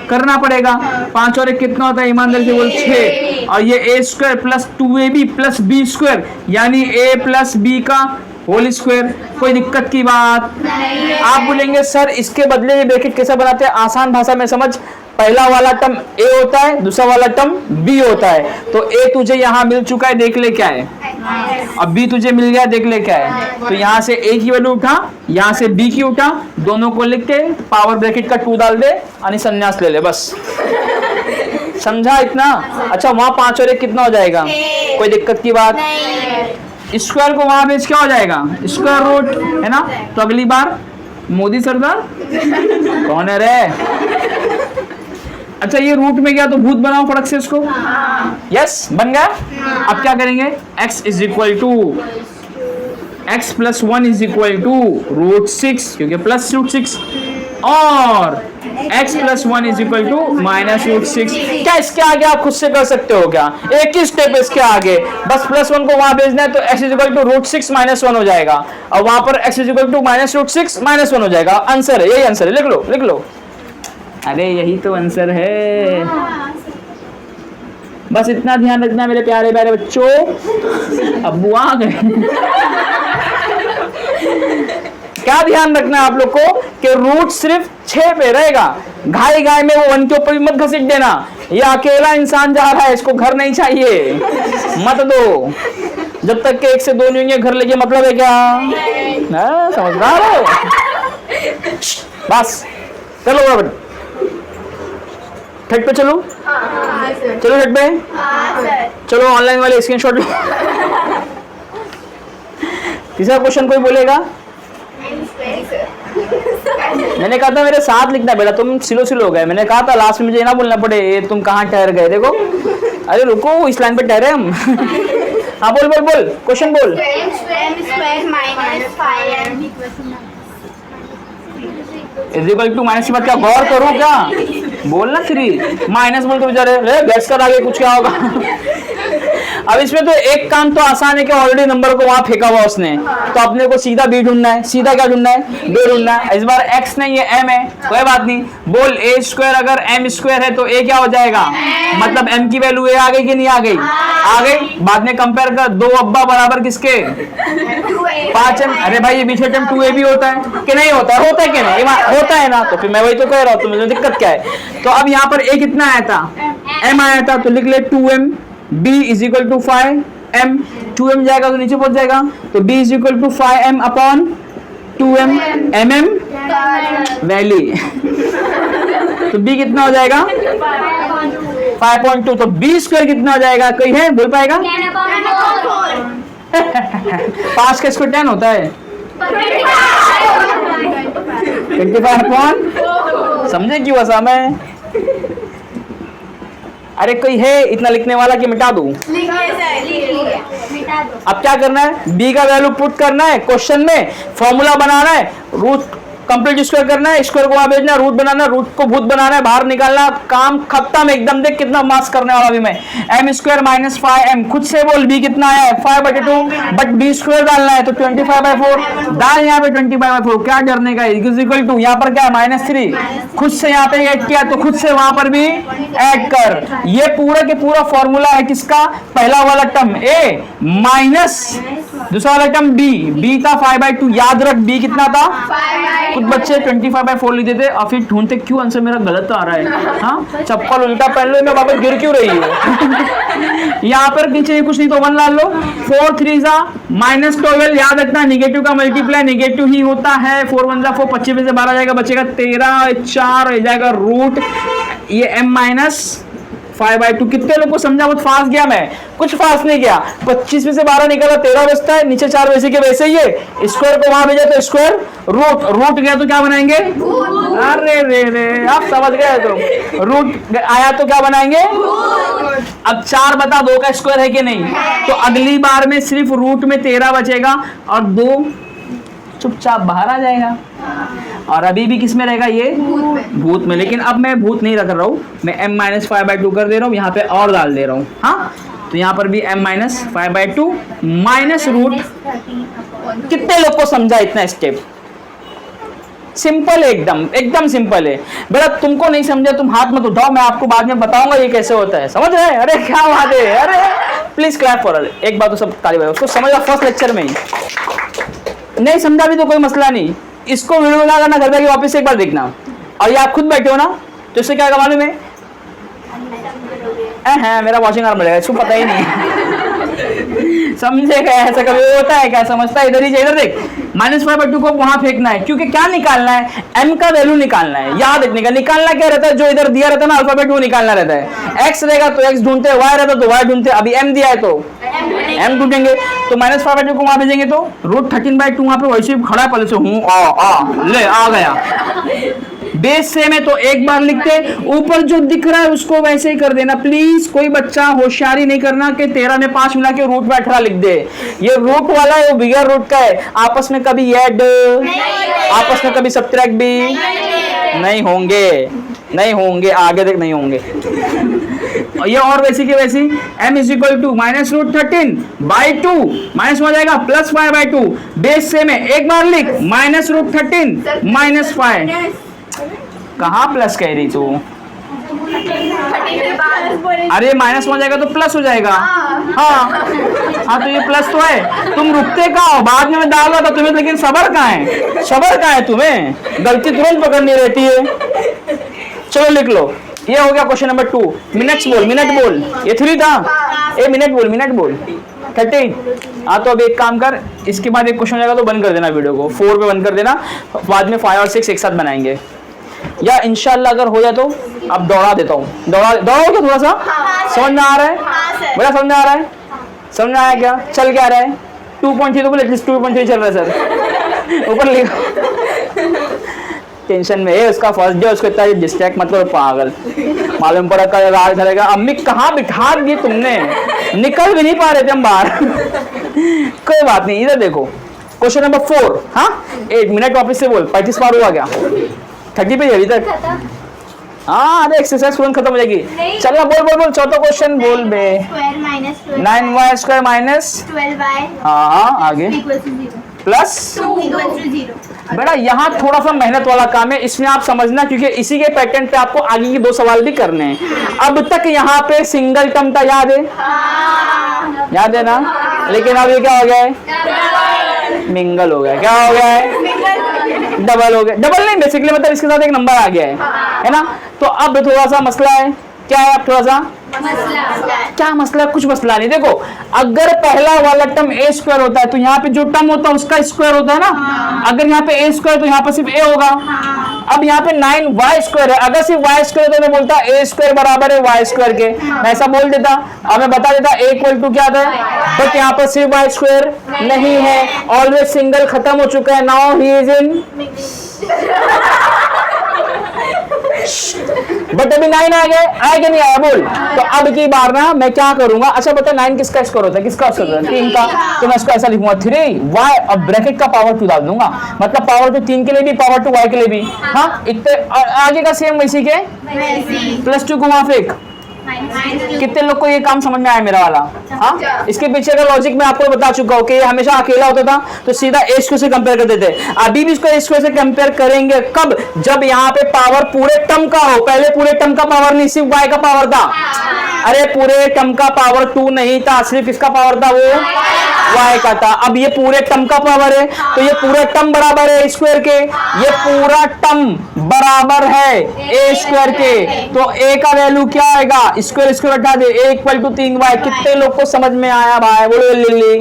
करना पड़ेगा। 5 और 1 कितना होता है? ईमानदारी से बोल 6, और ये a square plus 2ab plus b square, यानी a प्लस b का होल स्क्वायर। कोई दिक्कत की बात नहीं। आप बोलेंगे सर इसके बदले ये ब्रैकेट कैसे बनाते हैं? आसान भाषा में समझ, पहला वाला टर्म a होता है, दूसरा वाला टर्म b होता है, तो a तुझे यहाँ मिल चुका है, देख ले क्या है, अब b तुझे मिल गया, देख ले क्या है। तो यहाँ से a की वैल्यू उठा, यहाँ से b की उठा, दोनों को लिख के पावर ब्रैकेट का 2 डाल दे, यानी संन्यास ले ले, बस। समझा इतना? अच्छा, वहां 5 और 1 कितना हो जाएगा? कोई दिक्कत की बात? स्क्वायर को वहां बेच क्या हो जाएगा? स्क्वायर रूट, है ना? तो अगली बार मोदी सरदार कौन है रे? अच्छा, ये रूट में गया तो भूत बनाओ फटक से इसको। यस, बन गया। अब क्या करेंगे? x is equal to x plus 1 is equal to √6, क्योंकि प्लस √6, और x plus 1 is equal to -√6। क्या इसके आगे आप खुद से कर सकते हो क्या? एक ही स्टेप इसके आगे, बस +1 को वहां भेजना है, तो x इज इक्वल टू √6 -1 हो जाएगा, और वहां पर x इज इक्वल टू -√6 -1 हो जाएगा। आंसर है, यही आंसर है, लिख लो लिख लो। अरे यही तो आंसर है, बस इतना ध्यान रखना मेरे प्यारे प्यारे बच्चों। अब्बू आ गए। क्या ध्यान रखना है आप लोग को कि रूट सिर्फ 6 पे रहेगा, घाई घाई में वो 1 के ऊपर भी मत घसीट देना। ये अकेला इंसान जा रहा है, इसको घर नहीं चाहिए, मत दो जब तक के 1 से 2 नहीं होंगे। घर लेके मतलब है क्या? समझदार हो? बस चलो ठट पे चलो, चलो ठट पे चलो, ऑनलाइन वाले स्क्रीनशॉट लो। तीसरा क्वेश्चन कोई बोलेगा? मैंने कहा था मेरे साथ लिखना बेटा, तुम सिलो हो गए। मैंने कहा था लास्ट में मुझे ना बोलना पड़े ये तुम कहाँ ठहर गए। देखो, अरे रुको, इस लाइन पे ठहरे हम। हाँ बोल बोल बोल, क्वेश्चन बोल। इज इक्वल टू माइनस की बात क्या गौर करूँ क्या? बोलना 3 माइनस बोल तो बेचारे गैस कर आगे कुछ क्या होगा। अब इसमें तो एक काम तो आसान है कि ऑलरेडी नंबर को वहां फेंका हुआ उसने, तो अपने को सीधा बी ढूंढना है। सीधा क्या ढूंढना है? बी ढूंढना है। इस बार एक्स नहीं है, एम है, कोई बात नहीं। बोल ए स्क्वायर अगर एम स्क्वायर है तो ए क्या हो जाएगा? मतलब एम की वैल्यू ए आ गई कि नहीं आ गई? आ गई। बाद में कंपेयर कर, 2 अब्बा बराबर किसके? 5m। अरे भाई ये बीच टर्म 2a भी होता है कि नहीं होता है? होता है कि नहीं? होता है ना, तो फिर मैं वही तो कह रहा हूँ, तो मुझे दिक्कत क्या है? तो अब यहाँ पर a कितना आया था? m आया था, तो लिख ले 2m। b is equal to 5m। 2m जाएगा तो नीचे पहुंच जाएगा, तो b is equal to 5m upon 2m। mm value तो b कितना हो जाएगा? 5.2। तो b स्क्वायर कितना हो जाएगा? कोई है बोल पाएगा? 5 का स्क्वायर 10 होता है। 25 समझे क्यों ऐसा मैं? अरे कोई है इतना लिखने वाला कि मिटा दूं? अब क्या करना है? b का वैल्यू पुट करना है क्वेश्चन में, फॉर्मूला बनाना है, रूट कंप्लीट स्क्वायर करना है, स्क्वायर को वहां भेजना, रूट बनाना, रूट को भूत बनाना है, बाहर निकालना, काम खत्म एकदम। देख कितना मास करने वाला अभी मैं। m स्क्वायर माइनस 5m, खुद से बोल b कितना है? 5/2, बट b स्क्वायर डालना है तो 25/4 डाल, यहाँ पे 25/4, क्या डरने का? इज इक्वल टू यहाँ पर क्या है? -3। खुद से यहाँ पे ऐड किया तो खुद से वहां पर भी ऐड कर। ये पूरा के पूरा फॉर्मूला है किसका? पहला वाला टर्म a माइनस दूसरा वाला टर्म b था 5/2। याद रख b कितना था? कुछ बच्चे 25/4 लिख देते और फिर ढूंढते क्यों आंसर मेरा गलत आ रहा है। हाँ, चप्पल उल्टा पहन लो, मैं वापस गिर क्यों रही हूँ? यहाँ पर नीचे कुछ नहीं तो 1 ला लो। 4 3 -12। याद रखना नेगेटिव का मल्टीप्लाई नेगेटिव ही होता है। 4 1 4, 25 में से 12 जाएगा, बचेगा 13, 4 जाएगा रूट। ये m माइनस 5/2। कितने लोग को समझा? बहुत फास्ट गया मैं? कुछ फास्ट नहीं गया। 25 में से 12 निकाला, 13 बचता है, नीचे 4 वैसे के वैसे ही है। स्क्वायर को वहां भेजा तो स्क्वायर रूट गया तो क्या बनाएंगे? अरे रे आप समझ गए? तो रूट आया तो क्या बनाएंगे? अब 4 बता 2 का स्क्वायर है कि नहीं? तो अगली बार में सिर्फ रूट में 13 बचेगा और 2 चुपचाप बाहर आ जाएगा। और अभी भी किस में रहेगा? ये भूत में। लेकिन अब मैं भूत नहीं रख रहा हूँ, मैं m-5/2 कर दे रहा हूँ, यहाँ पे और डाल दे रहा हूँ। हाँ, तो यहाँ पर भी m-5/2 माइनस रूट। कितने लोग को समझा इतना स्टेप? सिंपल है, एकदम सिंपल है। बेटा तुमको नहीं समझा तुम हाथ मत उठाओ, मैं आपको बाद में बताऊंगा ये कैसे होता है। समझ रहे? अरे क्या बात है! अरे प्लीज क्लैप फॉर। एक बात तो सब ताली बजाओ, उसको समझा फर्स्ट लेक्चर में ही। नहीं समझा भी तो कोई मसला नहीं, इसको वीडियो बना करना, घर जाके वापस एक बार देखना। और ये आप खुद बैठे हो ना, तो इससे क्या मालूम है? मेरा वॉशिंग आवर बढ़ेगा, इसको पता ही नहीं। समझेगा? ऐसा कभी होता है क्या? समझता है? इधर ही इधर देख, -5/2 को वहां फेंकना है, क्योंकि क्या निकालना है? m का वैल्यू निकालना है। याद रखने का, निकालना क्या रहता है? जो इधर दिया रहता है ना अल्फाबेट, वो निकालना रहता है। x रहेगा तो x ढूंढते, y रहता तो y ढूंढते। अभी m दिया है तो m ढूंढेंगे, तो -5/2 को वहां भेजेंगे तो √13/2 वहां पे वैसे खड़ा है, पहले से हूँ ले आ गया। बेस सेम है तो एक बार लिखते, ऊपर जो दिख रहा है उसको वैसे ही कर देना। प्लीज कोई बच्चा होशियारी नहीं करना कि 13 में 5 मिला के रूट में 18 लिख दे। ये रूट वाला है, वो बिगर रूट का है। आपस में कभी ऐड, आपस में कभी सब्ट्रैक्ट भी नहीं होंगे, आगे तक नहीं होंगे। ये और वैसी की वैसी m is equal to -√13/2 minus हो जाएगा +5/2। बेस सेम है, एक बार लिख -√13 -5। कहाँ प्लस कह रही तू? अरे माइनस हो जाएगा तो प्लस हो जाएगा। हाँ तो ये प्लस तो है। तुम रुकते कहाँ हो? बाद में मैं डाल रहा था तुम्हें, लेकिन सबर कहाँ है? सबर कहाँ है तुम्हें? गलती तुरंत पकड़नी रहती है। चलो लिख लो, ये हो गया क्वेश्चन नंबर 2। मिनट बोल। ये 3 था, मिनट बोल 13। हाँ तो अब एक काम कर, इसके बाद एक क्वेश्चन हो जाएगा तो बंद कर देना वीडियो को, 4 पे बंद कर देना। बाद में 5 और 6 एक साथ बनाएंगे, या इंशाल्लाह अगर हो जाए तो अब दौड़ा देता हूँ। दौड़ाओ क्या थोड़ा सा? समझ में आ रहा है? बड़ा समझ में आ रहा है? समझ में आया क्या? चल क्या रहा है? 2.3 तो एटलीस्ट 2.3 चल रहा है सर। ऊपर लिखो। टेंशन में है उसका फर्स्ट डे, उसको इतना डिस्ट्रैक्ट मत करो पागल। मालूम पड़ा कल रात धरेगा, अम्मी कहाँ बिठा दी तुमने? निकल भी नहीं पा रहे थे हम बाहर। कोई बात नहीं, इधर देखो क्वेश्चन नंबर 4। हाँ 8 मिनट वापस से बोल, 35 पार हुआ क्या? 30 पे अभी तक हाँ अरे एक्सरसाइज तुरंत खत्म हो जाएगी। चलो बोल बोल बोल, चौथा क्वेश्चन बोल बे। 9y² माइनस 12y हाँ आगे प्लस बेटा यहाँ थोड़ा सा मेहनत वाला काम है, इसमें आप समझना, क्योंकि इसी के पैटर्न पे आपको आगे के 2 सवाल भी करने हैं। अब तक यहाँ पे सिंगल टर्म था, याद है? याद है ना? लेकिन अब ये क्या हो गया है? मिंगल हो गया। क्या हो गया है? डबल हो गया। डबल नहीं, बेसिकली मतलब इसके साथ एक नंबर आ गया है ना? तो अब थोड़ा सा मसला है। क्या है अब थोड़ा सा क्या मसला? कुछ मसला नहीं। देखो अगर पहला वाला टर्म a² होता है तो यहाँ पे जो टर्म होता है उसका स्क्वायर होता है ना। अगर यहाँ पे a² तो यहाँ पे सिर्फ a होगा। अब यहाँ पे 9y² है, अगर सिर्फ y² तो मैं बोलता a² बराबर है y² के, मैं ऐसा बोल देता और मैं बता देता a इक्वल टू क्या था, बट यहाँ पर सिर्फ y² नहीं है, ऑलवेज सिंगल खत्म हो चुका है। Now he is in but अभी 9 आ गए, आया कि नहीं आया बोल। तो अब की बार ना मैं क्या करूंगा, अच्छा बता 9 किसका स्क्वायर होता है? किसका स्क्वायर होता है? 3 का। तो मैं इसको ऐसा लिखूंगा 3y और ब्रैकेट का पावर 2 डाल दूंगा, मतलब पावर 2 3 के लिए भी, पावर 2 y के लिए भी। हाँ इतने आगे का सेम वैसी के +2 को वहां फेंक। कितने लोग को ये काम समझ में आया मेरा वाला? हाँ इसके पीछे का लॉजिक मैं आपको बता चुका हूँ कि ये हमेशा अकेला होता था तो सीधा a² से कंपेयर कर देते। अभी भी इसको a² से कंपेयर करेंगे कब? जब यहाँ पे पावर पूरे टर्म का हो। पहले पूरे टर्म का पावर नहीं, सिर्फ y का पावर था। अरे पूरे टर्म का पावर 2 नहीं था, सिर्फ इसका पावर था, वो y का था। अब ये पूरे टर्म का पावर है तो ये पूरा टर्म बराबर है a² के, ये पूरा टर्म बराबर है a² के। तो a का वैल्यू क्या आएगा? स्क्वायर स्क्वायर हटा दे, a इक्वल टू 3y। कितने लोग को समझ में आया भाई? बोलो लिली।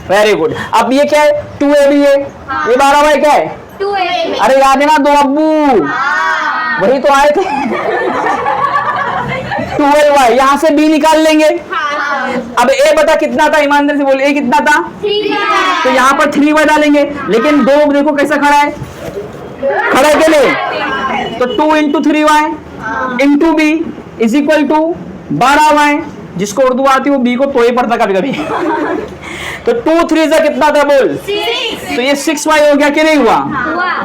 Very good. अब ये क्या है? 2a भी है, ये 12y क्या है? 2a। अरे याद है ना 2 अब्बू, वही तो आए थे। 12y, यहाँ से b निकाल लेंगे। अब a बता कितना था? ईमानदारी से बोल, a कितना था? 3y। तो यहाँ पर 3y डालेंगे, लेकिन 2 देखो कैसा खड़ा है, खड़ा है के लिए? तो 2 into 3y into b is equal to 12y। जिसको उर्दू आती है वो b को तो ही पढ़ता कभी कभी। तो 2 3 से कितना था बोल? 6। तो ये 6y हो गया कि नहीं हुआ?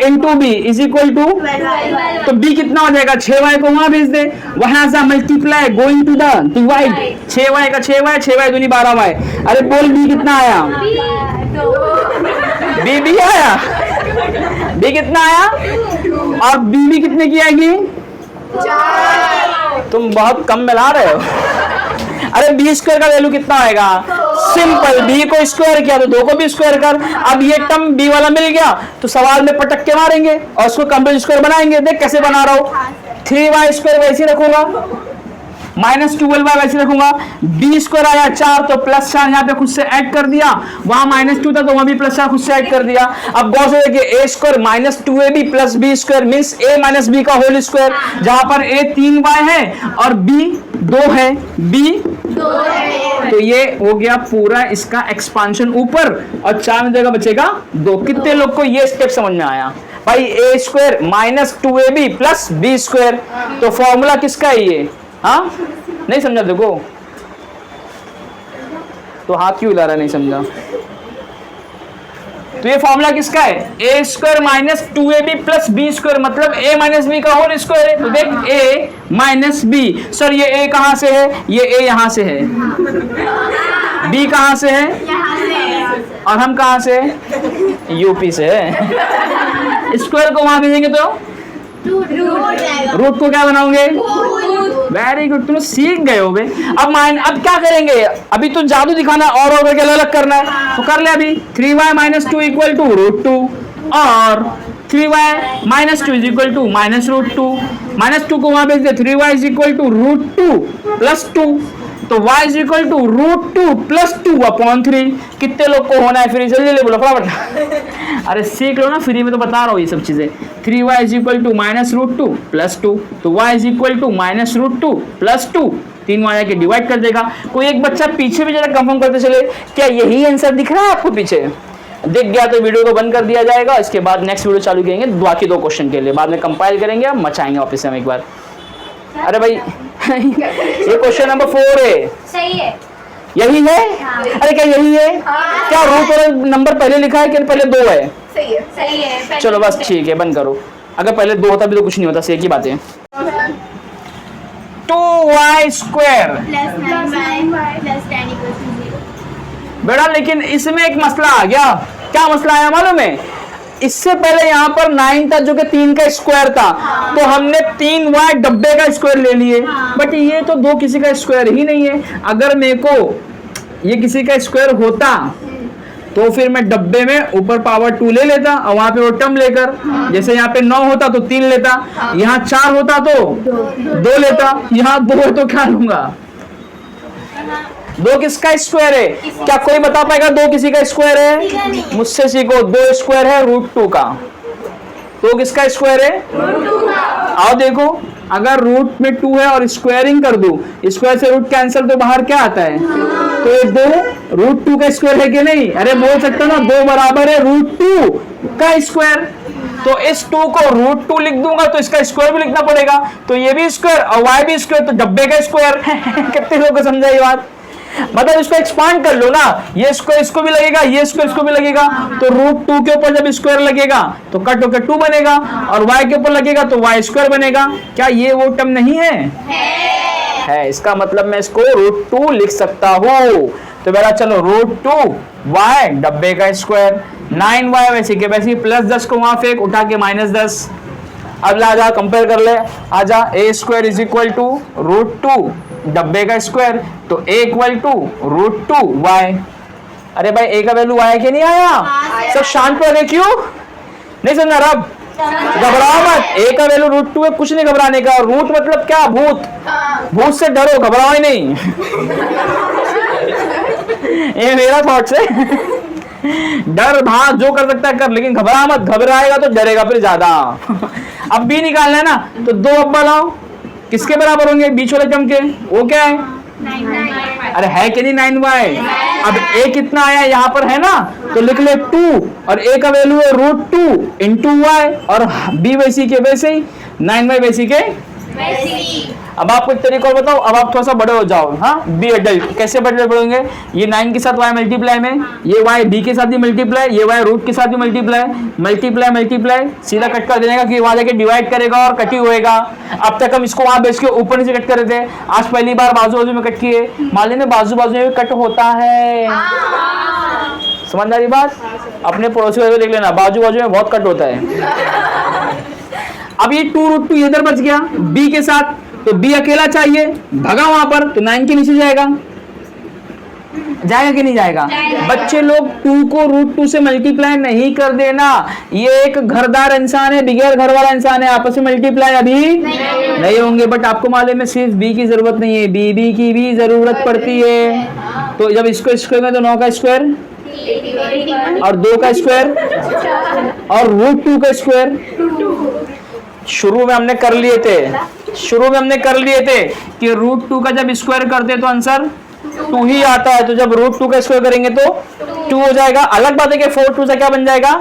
Into b is equal to, तो b कितना हो जाएगा? 6y को वहां भेज दे, वहां से multiply going to the divide. 6y का 6y, 6y दूनी 12y। अरे बोल b कितना आया? b आया। b कितना आया? और b कितने की आएगी? तुम बहुत कम मिला रहे हो। अरे b² का वैल्यू कितना आएगा? सिंपल, b को स्क्वायर किया तो 2 को भी स्क्वायर कर। अब ये टर्म b वाला मिल गया तो सवाल में पटक के मारेंगे और उसको कंप्लीट स्क्वायर बनाएंगे। देख कैसे बना रहा हूं। 3y² वैसे रखूंगा, -12y वैसे रखूंगा, b² आया 4 तो +4 यहाँ पे खुद से ऐड कर दिया, वहां -2 था तो वहां भी +4 खुद से ऐड कर दिया। अब गौर से देखिए a² -2ab + b² means a - b का होल स्क्वायर, जहां पर a 3y है और b 2 है, b 2 है। तो ये हो गया पूरा इसका एक्सपांशन ऊपर, और 4 में जगह बचेगा 2। कितने लोग को ये स्टेप समझ में आया भाई? a² -2ab + b²। तो फॉर्मूला किसका है ये? हाँ नहीं समझा? देखो तो हाथ क्यों हिला रहा है? नहीं समझा तो ये फॉर्मूला किसका है? a² - 2ab + b² मतलब a - b का होल स्क्वायर है। तो देख a - b, सर ये a कहां से है? ये a यहां से है, b कहां से है? और हम कहां से? यूपी से है। स्क्वायर को वहां भेजेंगे तो रूट को क्या बनाओगे? वेरी गुड, तुम सीख गए हो बे। अब क्या करेंगे? अभी तो जादू दिखाना और करके अलग करना है तो कर ले। अभी 3y - 2 इक्वल टू √2 और 3y - 2 इज इक्वल टू -√2। -2 को वहां भेज दे, 3y इज इक्वल टू √2 + 2, तो y इज इक्वल टू √2 + 2/3। कितने लोग को होना है फिर? जल्दी ले बोलो फटाफट। अरे सीख लो ना, फ्री में तो बता रहा हूँ ये सब चीजें। 3y इज इक्वल टू -√2 + 2, तो y is equal to -√2 + 2। 3 y के डिवाइड कर देगा। कोई एक बच्चा पीछे भी जरा कंफर्म करते चले, क्या यही आंसर दिख रहा है आपको? पीछे दिख गया तो वीडियो को बंद कर दिया जाएगा। इसके बाद नेक्स्ट वीडियो चालू करेंगे बाकी 2 क्वेश्चन के लिए, बाद में कंपाइल करेंगे, मचाएंगे वापस से हम एक बार। अरे भाई ये क्वेश्चन नंबर 4 है। सही है, यही है? अरे क्या यही है? क्या रूट और नंबर पहले लिखा है कि पहले 2 है? सही है। चलो बस ठीक है, बंद करो। अगर पहले 2 होता भी तो कुछ नहीं होता, सही की बात है। 2y² बेटा लेकिन इसमें एक मसला आ गया। क्या मसला आया मालूम है? इससे पहले यहाँ पर 9 था जो कि 3 का स्क्वायर था, तो हमने 3y डब्बे का स्क्वायर ले लिए, बट ये तो दो किसी का स्क्वायर ही नहीं है। अगर मेरे को ये किसी का स्क्वायर होता तो फिर मैं डब्बे में ऊपर पावर 2 ले लेता और वहां पे वो टर्म लेकर, जैसे यहाँ पे 9 होता तो 3 लेता, यहाँ 4 होता तो 2 लेता, यहाँ 2 है तो क्या लूंगा? 2 किसका स्क्वायर है? क्या कोई बता पाएगा 2 किसी का स्क्वायर है? मुझसे सीखो। 2 स्क्वायर है √2 का। 2 किसका स्क्वायर है? आओ देखो, अगर रूट में 2 है और स्क्वायरिंग कर दूं, स्क्वायर से रूट कैंसिल तो बाहर क्या आता है? तो ये 2 √2 का स्क्वायर है कि नहीं? अरे बोल सकते हो ना 2 बराबर है √2 का स्क्वायर। तो इस 2 को √2 लिख दूंगा तो इसका स्क्वायर भी लिखना पड़ेगा, तो ये भी स्क्वायर और y भी स्क्वायर, तो डब्बे का स्क्वायर। कितने लोगों को समझा ये बात? मतलब इसको एक्सपांड कर लो ना, ये स्क्वायर इसको भी लगेगा, ये स्क्वायर इसको भी लगेगा, तो √2 के ऊपर जब स्क्वायर लगेगा तो कट होकर 2 बनेगा, और y के ऊपर लगेगा तो y² बनेगा। क्या ये वो टर्म नहीं है? है। इसका मतलब मैं इसको √2 लिख सकता हूँ। तो बेटा चलो √2y डब्बे का स्क्वायर, 9y वैसे के वैसे, प्लस 10 को वहां फेंक, उठा के -10। अब ला जा कंपेयर कर ले, आजा a² = √2 डब्बे का स्क्वायर, तो a = √2y। अरे भाई a का वैल्यू आया कि नहीं आया? सब शांत हो गए, क्यों नहीं समझा? रब घबराओ मत, a का वैल्यू √2 है, कुछ नहीं घबराने का। रूट मतलब क्या? भूत। भूत से डरो, घबराओ ही नहीं। ये मेरा थॉट्स है। डर भाग जो कर सकता है कर, लेकिन घबरा मत। घबराएगा तो डरेगा फिर ज्यादा। अब b निकालना है ना, तो 2 अब्बा लाओ, किसके बराबर होंगे? बीच वाले टर्म के। वो क्या है? 9y। अरे है कि नहीं 9y? अब a कितना आया यहाँ पर है ना, तो लिख ले 2, और a का वैल्यू है √2 × y, और b वैसी के वैसे ही, 9y वैसी के वैसी। अब आपको एक तरीका और बताओ, अब आप थोड़ा सा बड़े हो जाओ। हाँ, बी एडल्ट कैसे बढ़ेंगे? ये 9 के साथ y मल्टीप्लाई में, ये y b के साथ भी मल्टीप्लाई, ये y रूट के साथ भी मल्टीप्लाई, सीधा कट कर देने का कि वहां जाके डिवाइड करेगा और कट ही होएगा। अब तक हम इसको वहां बेच के ऊपर से कट कर रहे थे, आज पहली बार बाजू बाजू में कट किए। मान लेने बाजू बाजू में भी कट होता है, समझदारी बात। अपने पड़ोसी को देख लेना, बाजू बाजू में बहुत कट होता है। अब ये 2√2 इधर बच गया b के साथ, तो b अकेला चाहिए, भगा वहां पर, तो 9 के नीचे जाएगा कि नहीं जाएगा? बच्चे लोग 2 को √2 से मल्टीप्लाई नहीं कर देना। ये एक घरदार इंसान है, बगैर घर वाला इंसान है, आपस में मल्टीप्लाई अभी नहीं होंगे। बट आपको मालूम है सिर्फ b की जरूरत नहीं है, b की भी जरूरत पड़ती है। तो जब इसको स्क्वायर में, तो 9 का स्क्वायर और 2 का स्क्वायर और √2 का स्क्वायर। शुरू में हमने कर लिए थे कि √2 का जब स्क्वायर करते तो आंसर 2 ही आता है, तो जब √2 का स्क्वायर करेंगे तो 2 हो जाएगा। अलग बात है कि 4 2 से क्या बन जाएगा?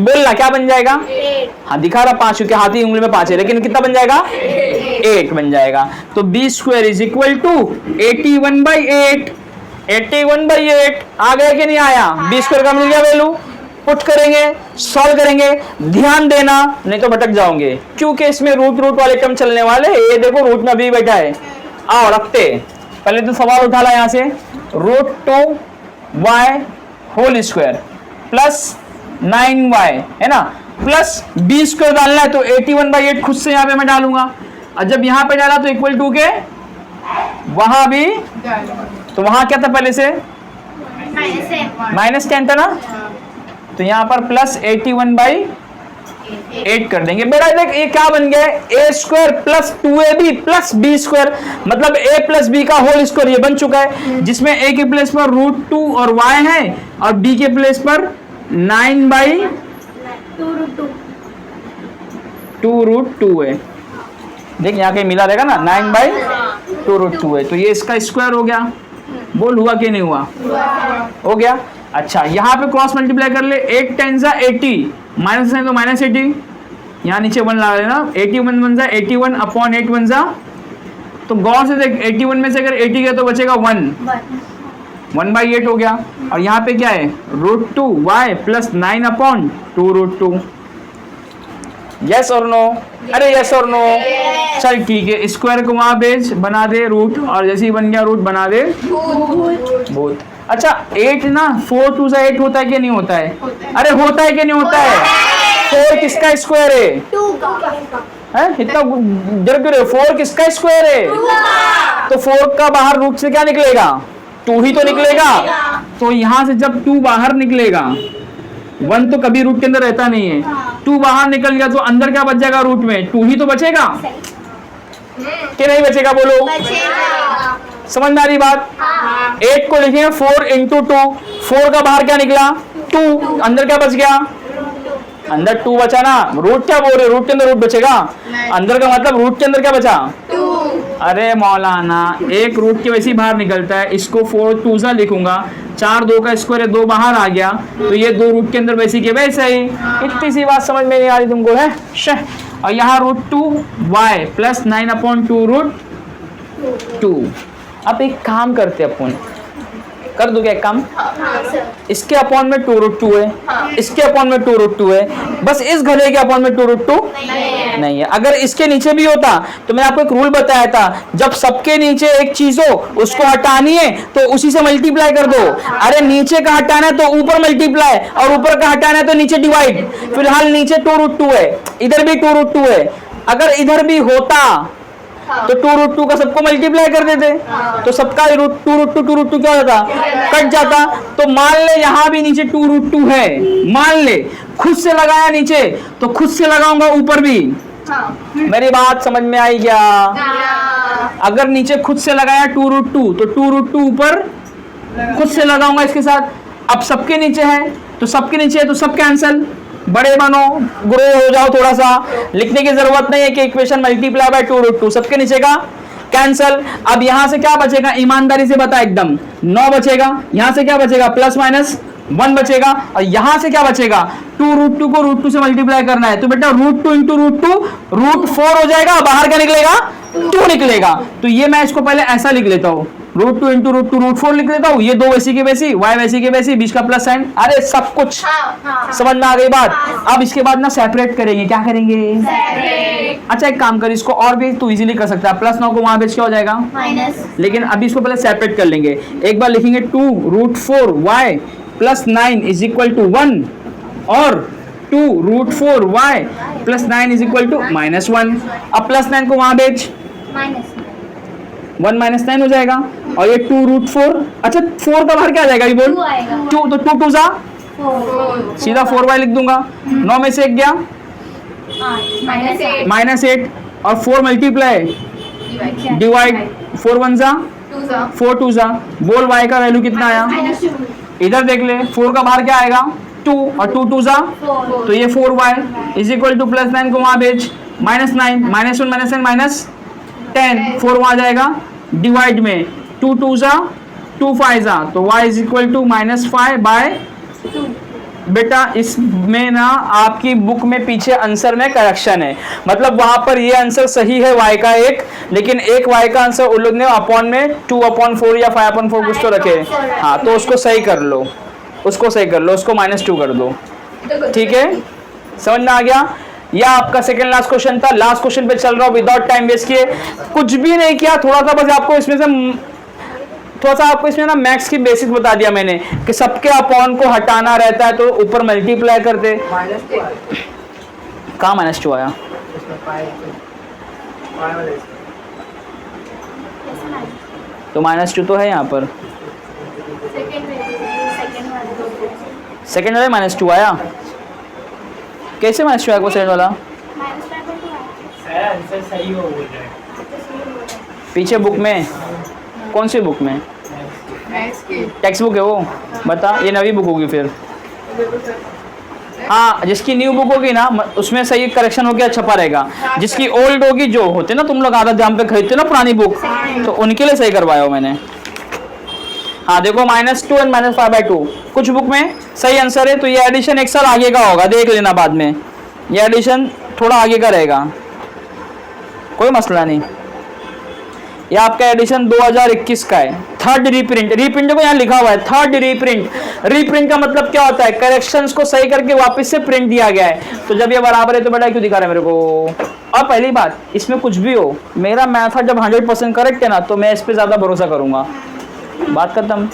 बोलना क्या बन जाएगा? हाँ दिखा रहा 5, क्योंकि हाथी उंगली में 5 है, लेकिन कितना बन जाएगा? 8 बन जाएगा। तो b² = 81/8। 81/8 आ गया कि नहीं आया? b² का मिल गया वैल्यू। पुट करेंगे, सॉल्व करेंगे, ध्यान देना नहीं तो भटक जाओगे, क्योंकि इसमें रूट वाले टर्म चलने वाले। ये देखो रूट में भी बैठा है। आओ रखते, पहले तो सवाल उठा ला यहाँ से, √2y² प्लस 9y है ना, प्लस b² डालना है, तो 81/8 खुद से यहाँ पे मैं डालूंगा। और जब यहाँ पे डाला तो =2 के वहां भी, तो वहां क्या था पहले से? -10 था ना, तो यहाँ पर प्लस 81/8 कर देंगे। बेटा देख ये क्या बन गया? a² plus 2ab plus b², मतलब a प्लस b का होल स्क्वायर ये बन चुका है, जिसमें a के प्लेस पर √2 और y है, और b के प्लेस पर 9/2√2 है। देख यहाँ कहीं मिला रहेगा ना, 9/2√2 है, तो ये इसका स्क्वायर हो गया। बोल हुआ कि नहीं हुआ? हो गया। अच्छा यहाँ पे क्रॉस मल्टीप्लाई कर ले, 8 × 80, माइनस है तो -80, यहाँ नीचे 1 ला लेना, 81 बन जा 81/8 बन जा। तो गौर से देख, 81 में से अगर 80 गया तो बचेगा 1/8 हो गया। और यहाँ पे क्या है? √2y plus 9/2√2। यस और नो? अरे यस और नो? चल ठीक है, स्क्वायर को वहां भेज, बना दे रूट, और जैसे ही बन गया रूट बना दे भूत। अच्छा 8 ना, 4 2 से 8 होता है कि नहीं होता है? अरे होता है कि नहीं होता है? 4 किसका स्क्वायर है? इतना डर क्यों रहे हो? 4 किसका स्क्वायर है? तो 4 का बाहर रूट से क्या निकलेगा? 2 ही तो निकलेगा। तो यहां से जब 2 बाहर निकलेगा, 1 तो कभी रूट के अंदर रहता नहीं है, 2 बाहर निकल गया तो अंदर क्या बच जाएगा? रूट में 2 ही तो बचेगा कि नहीं बचेगा? बोलो, समझ में आ रही बात? 8 को लिखेंगे 4 इंटू 2, 4 का बाहर क्या निकला? 2, अंदर क्या बच गया? अंदर 2 बचा ना। रूट क्या बोल रहे? रूट के अंदर रूट बचेगा? अंदर का मतलब रूट के अंदर क्या बचा? 2। अरे मौलाना, एक रूट के वैसे ही बाहर निकलता है, इसको 4 2 सा लिखूंगा, 4 2 का स्क्वायर है, 2 बाहर आ गया, तो ये 2 रूट के अंदर वैसे के वैसे ही। इतनी सी बात समझ में नहीं आ रही तुमको है? और यहाँ रूट 2 y प्लस 9/2 रूट 2। अब एक काम करते अपन, कर दो क्या एक काम? इसके अपॉन में 2 रूट 2 है, इसके अपॉन में 2 रूट 2 है, बस इस घरे के अपॉन में 2 रूट 2 नहीं है। अगर इसके नीचे भी होता तो मैं आपको एक रूल बताया था, जब सबके नीचे एक चीज हो उसको हटानी है तो उसी से मल्टीप्लाई कर दो। अरे नीचे का हटाना है तो ऊपर मल्टीप्लाई, और ऊपर का हटाना है तो नीचे डिवाइड। फिलहाल नीचे 2 रूट 2 है, इधर भी 2 रूट 2 है, अगर इधर भी होता तो 2 रूट 2 का सबको मल्टीप्लाई कर देते, तो सबका रूट 2 रूट 2 2 रूट 2 क्या हो जाता? कट जाता। तो मान ले यहाँ भी नीचे 2 रूट 2 है, मान ले, खुद से लगाया नीचे तो खुद से लगाऊंगा ऊपर भी। मेरी बात समझ में आई क्या? अगर नीचे खुद से लगाया 2 रूट 2 तो 2 रूट 2 ऊपर खुद से लगाऊंगा इसके साथ। अब सबके नीचे है तो सबके नीचे है तो सब कैंसल, बड़े बनो, ग्रो हो जाओ, थोड़ा सा लिखने की जरूरत नहीं है कि इक्वेशन मल्टीप्लाई बाय 2 रूट 2, सबके नीचे का कैंसल। अब यहां से क्या बचेगा? ईमानदारी से बता एकदम, 9 बचेगा। यहां से क्या बचेगा? प्लस माइनस 1 बचेगा। और यहां से क्या बचेगा? 2 रूट 2 को रूट 2 से मल्टीप्लाई करना है, तो बेटा रूट 2 इंटू रूट 2 रूट 4 हो जाएगा। बाहर क्या निकलेगा? 2 निकलेगा। तो ये मैं इसको पहले ऐसा लिख लेता हूँ, रूट 2 इंटू रूट 2 रूट 4 लिख लेता हूँ। ये 2 वैसी की वैसी, y वैसी की वैसी, बीच का प्लस साइन। अरे सब कुछ समझ में आ गई बात? अब इसके बाद ना सेपरेट करेंगे। क्या करेंगे? अच्छा एक काम कर, इसको और भी तू इजीली कर सकता है, प्लस 9 को वहां बेच क्या हो जाएगा? माइनस। लेकिन अभी इसको पहले सेपरेट कर लेंगे। एक बार लिखेंगे 2 root 4 y plus 9 is equal to 1, और 2 root 4 y plus 9 is equal to minus 1। अब प्लस 9 को वहां बेच, 1 माइनस 9 हो जाएगा। और ये 2 रूट 4, अच्छा 4 का बाहर क्या आ जाएगा? ये बोल 2, तो 2 2 जा सीधा 4y लिख दूंगा। 9 में से 1 गया -8, और 4 मल्टीप्लाई डिवाइड, 4 1 जा 4 2 जा। बोल y का वैल्यू कितना आया? इधर देख ले, 4 का बाहर क्या आएगा? 2, और 2 2 जा, तो ये 4y is equal two plus 9 को वहां भेज, -9 -1 -9 -10, 4 वहां जाएगा डिवाइड में, 2 2 जा 2 5 जा, तो y इज इक्वल टू -5/2। बेटा इसमें ना आपकी बुक में पीछे आंसर में करेक्शन है, मतलब वहां पर ये आंसर सही है y का एक, लेकिन एक y का आंसर उन लोग ने अपॉन में 2/4 या 5/4 कुछ तो रखे। हाँ तो उसको सही कर लो, उसको सही कर लो, उसको -2 कर दो। ठीक है, समझ में आ गया? यह आपका सेकंड लास्ट क्वेश्चन था। लास्ट क्वेश्चन पे चल रहा हूँ विदाउट टाइम वेस्ट किए, कुछ भी नहीं किया, थोड़ा सा बस आपको इसमें से ना मैथ्स की बेसिक बता दिया मैंने कि सबके अपॉन को हटाना रहता है तो ऊपर मल्टीप्लाई करते। कहाँ -2 आया? तो -2 तो है यहाँ पर, सेकंड वाले -2 आया। कैसे -2 आया सेकंड वाला? पीछे बुक में, कौन सी बुक में? टेक्स्ट बुक है वो, बता। ये नवी बुक होगी फिर। हाँ जिसकी न्यू बुक होगी ना उसमें सही करेक्शन हो गया, छपा रहेगा। जिसकी ओल्ड होगी, जो होते ना तुम लोग आधा दाम पे खरीदते ना पुरानी बुक, तो उनके लिए सही करवाया हो मैंने। हाँ देखो -2 और -5/2 कुछ बुक में सही आंसर है, तो ये एडिशन एक साल आगे का होगा, देख लेना बाद में। ये एडिशन थोड़ा आगे का रहेगा, कोई मसला नहीं। ये आपका एडिशन 2021 का है। थर्ड रीप्रिंट, रीप्रिंट देखो यहाँ लिखा हुआ है थर्ड रीप्रिंट। रीप्रिंट का मतलब क्या होता है, करेक्शंस को सही करके वापस से प्रिंट दिया गया है। तो जब ये बराबर है तो बेटा क्यों दिखा रहा है मेरे को। अब पहली बात, इसमें कुछ भी हो, मेरा मैथड जब 100% करेक्ट है ना तो मैं इस पर ज्यादा भरोसा करूंगा, बात खत्म।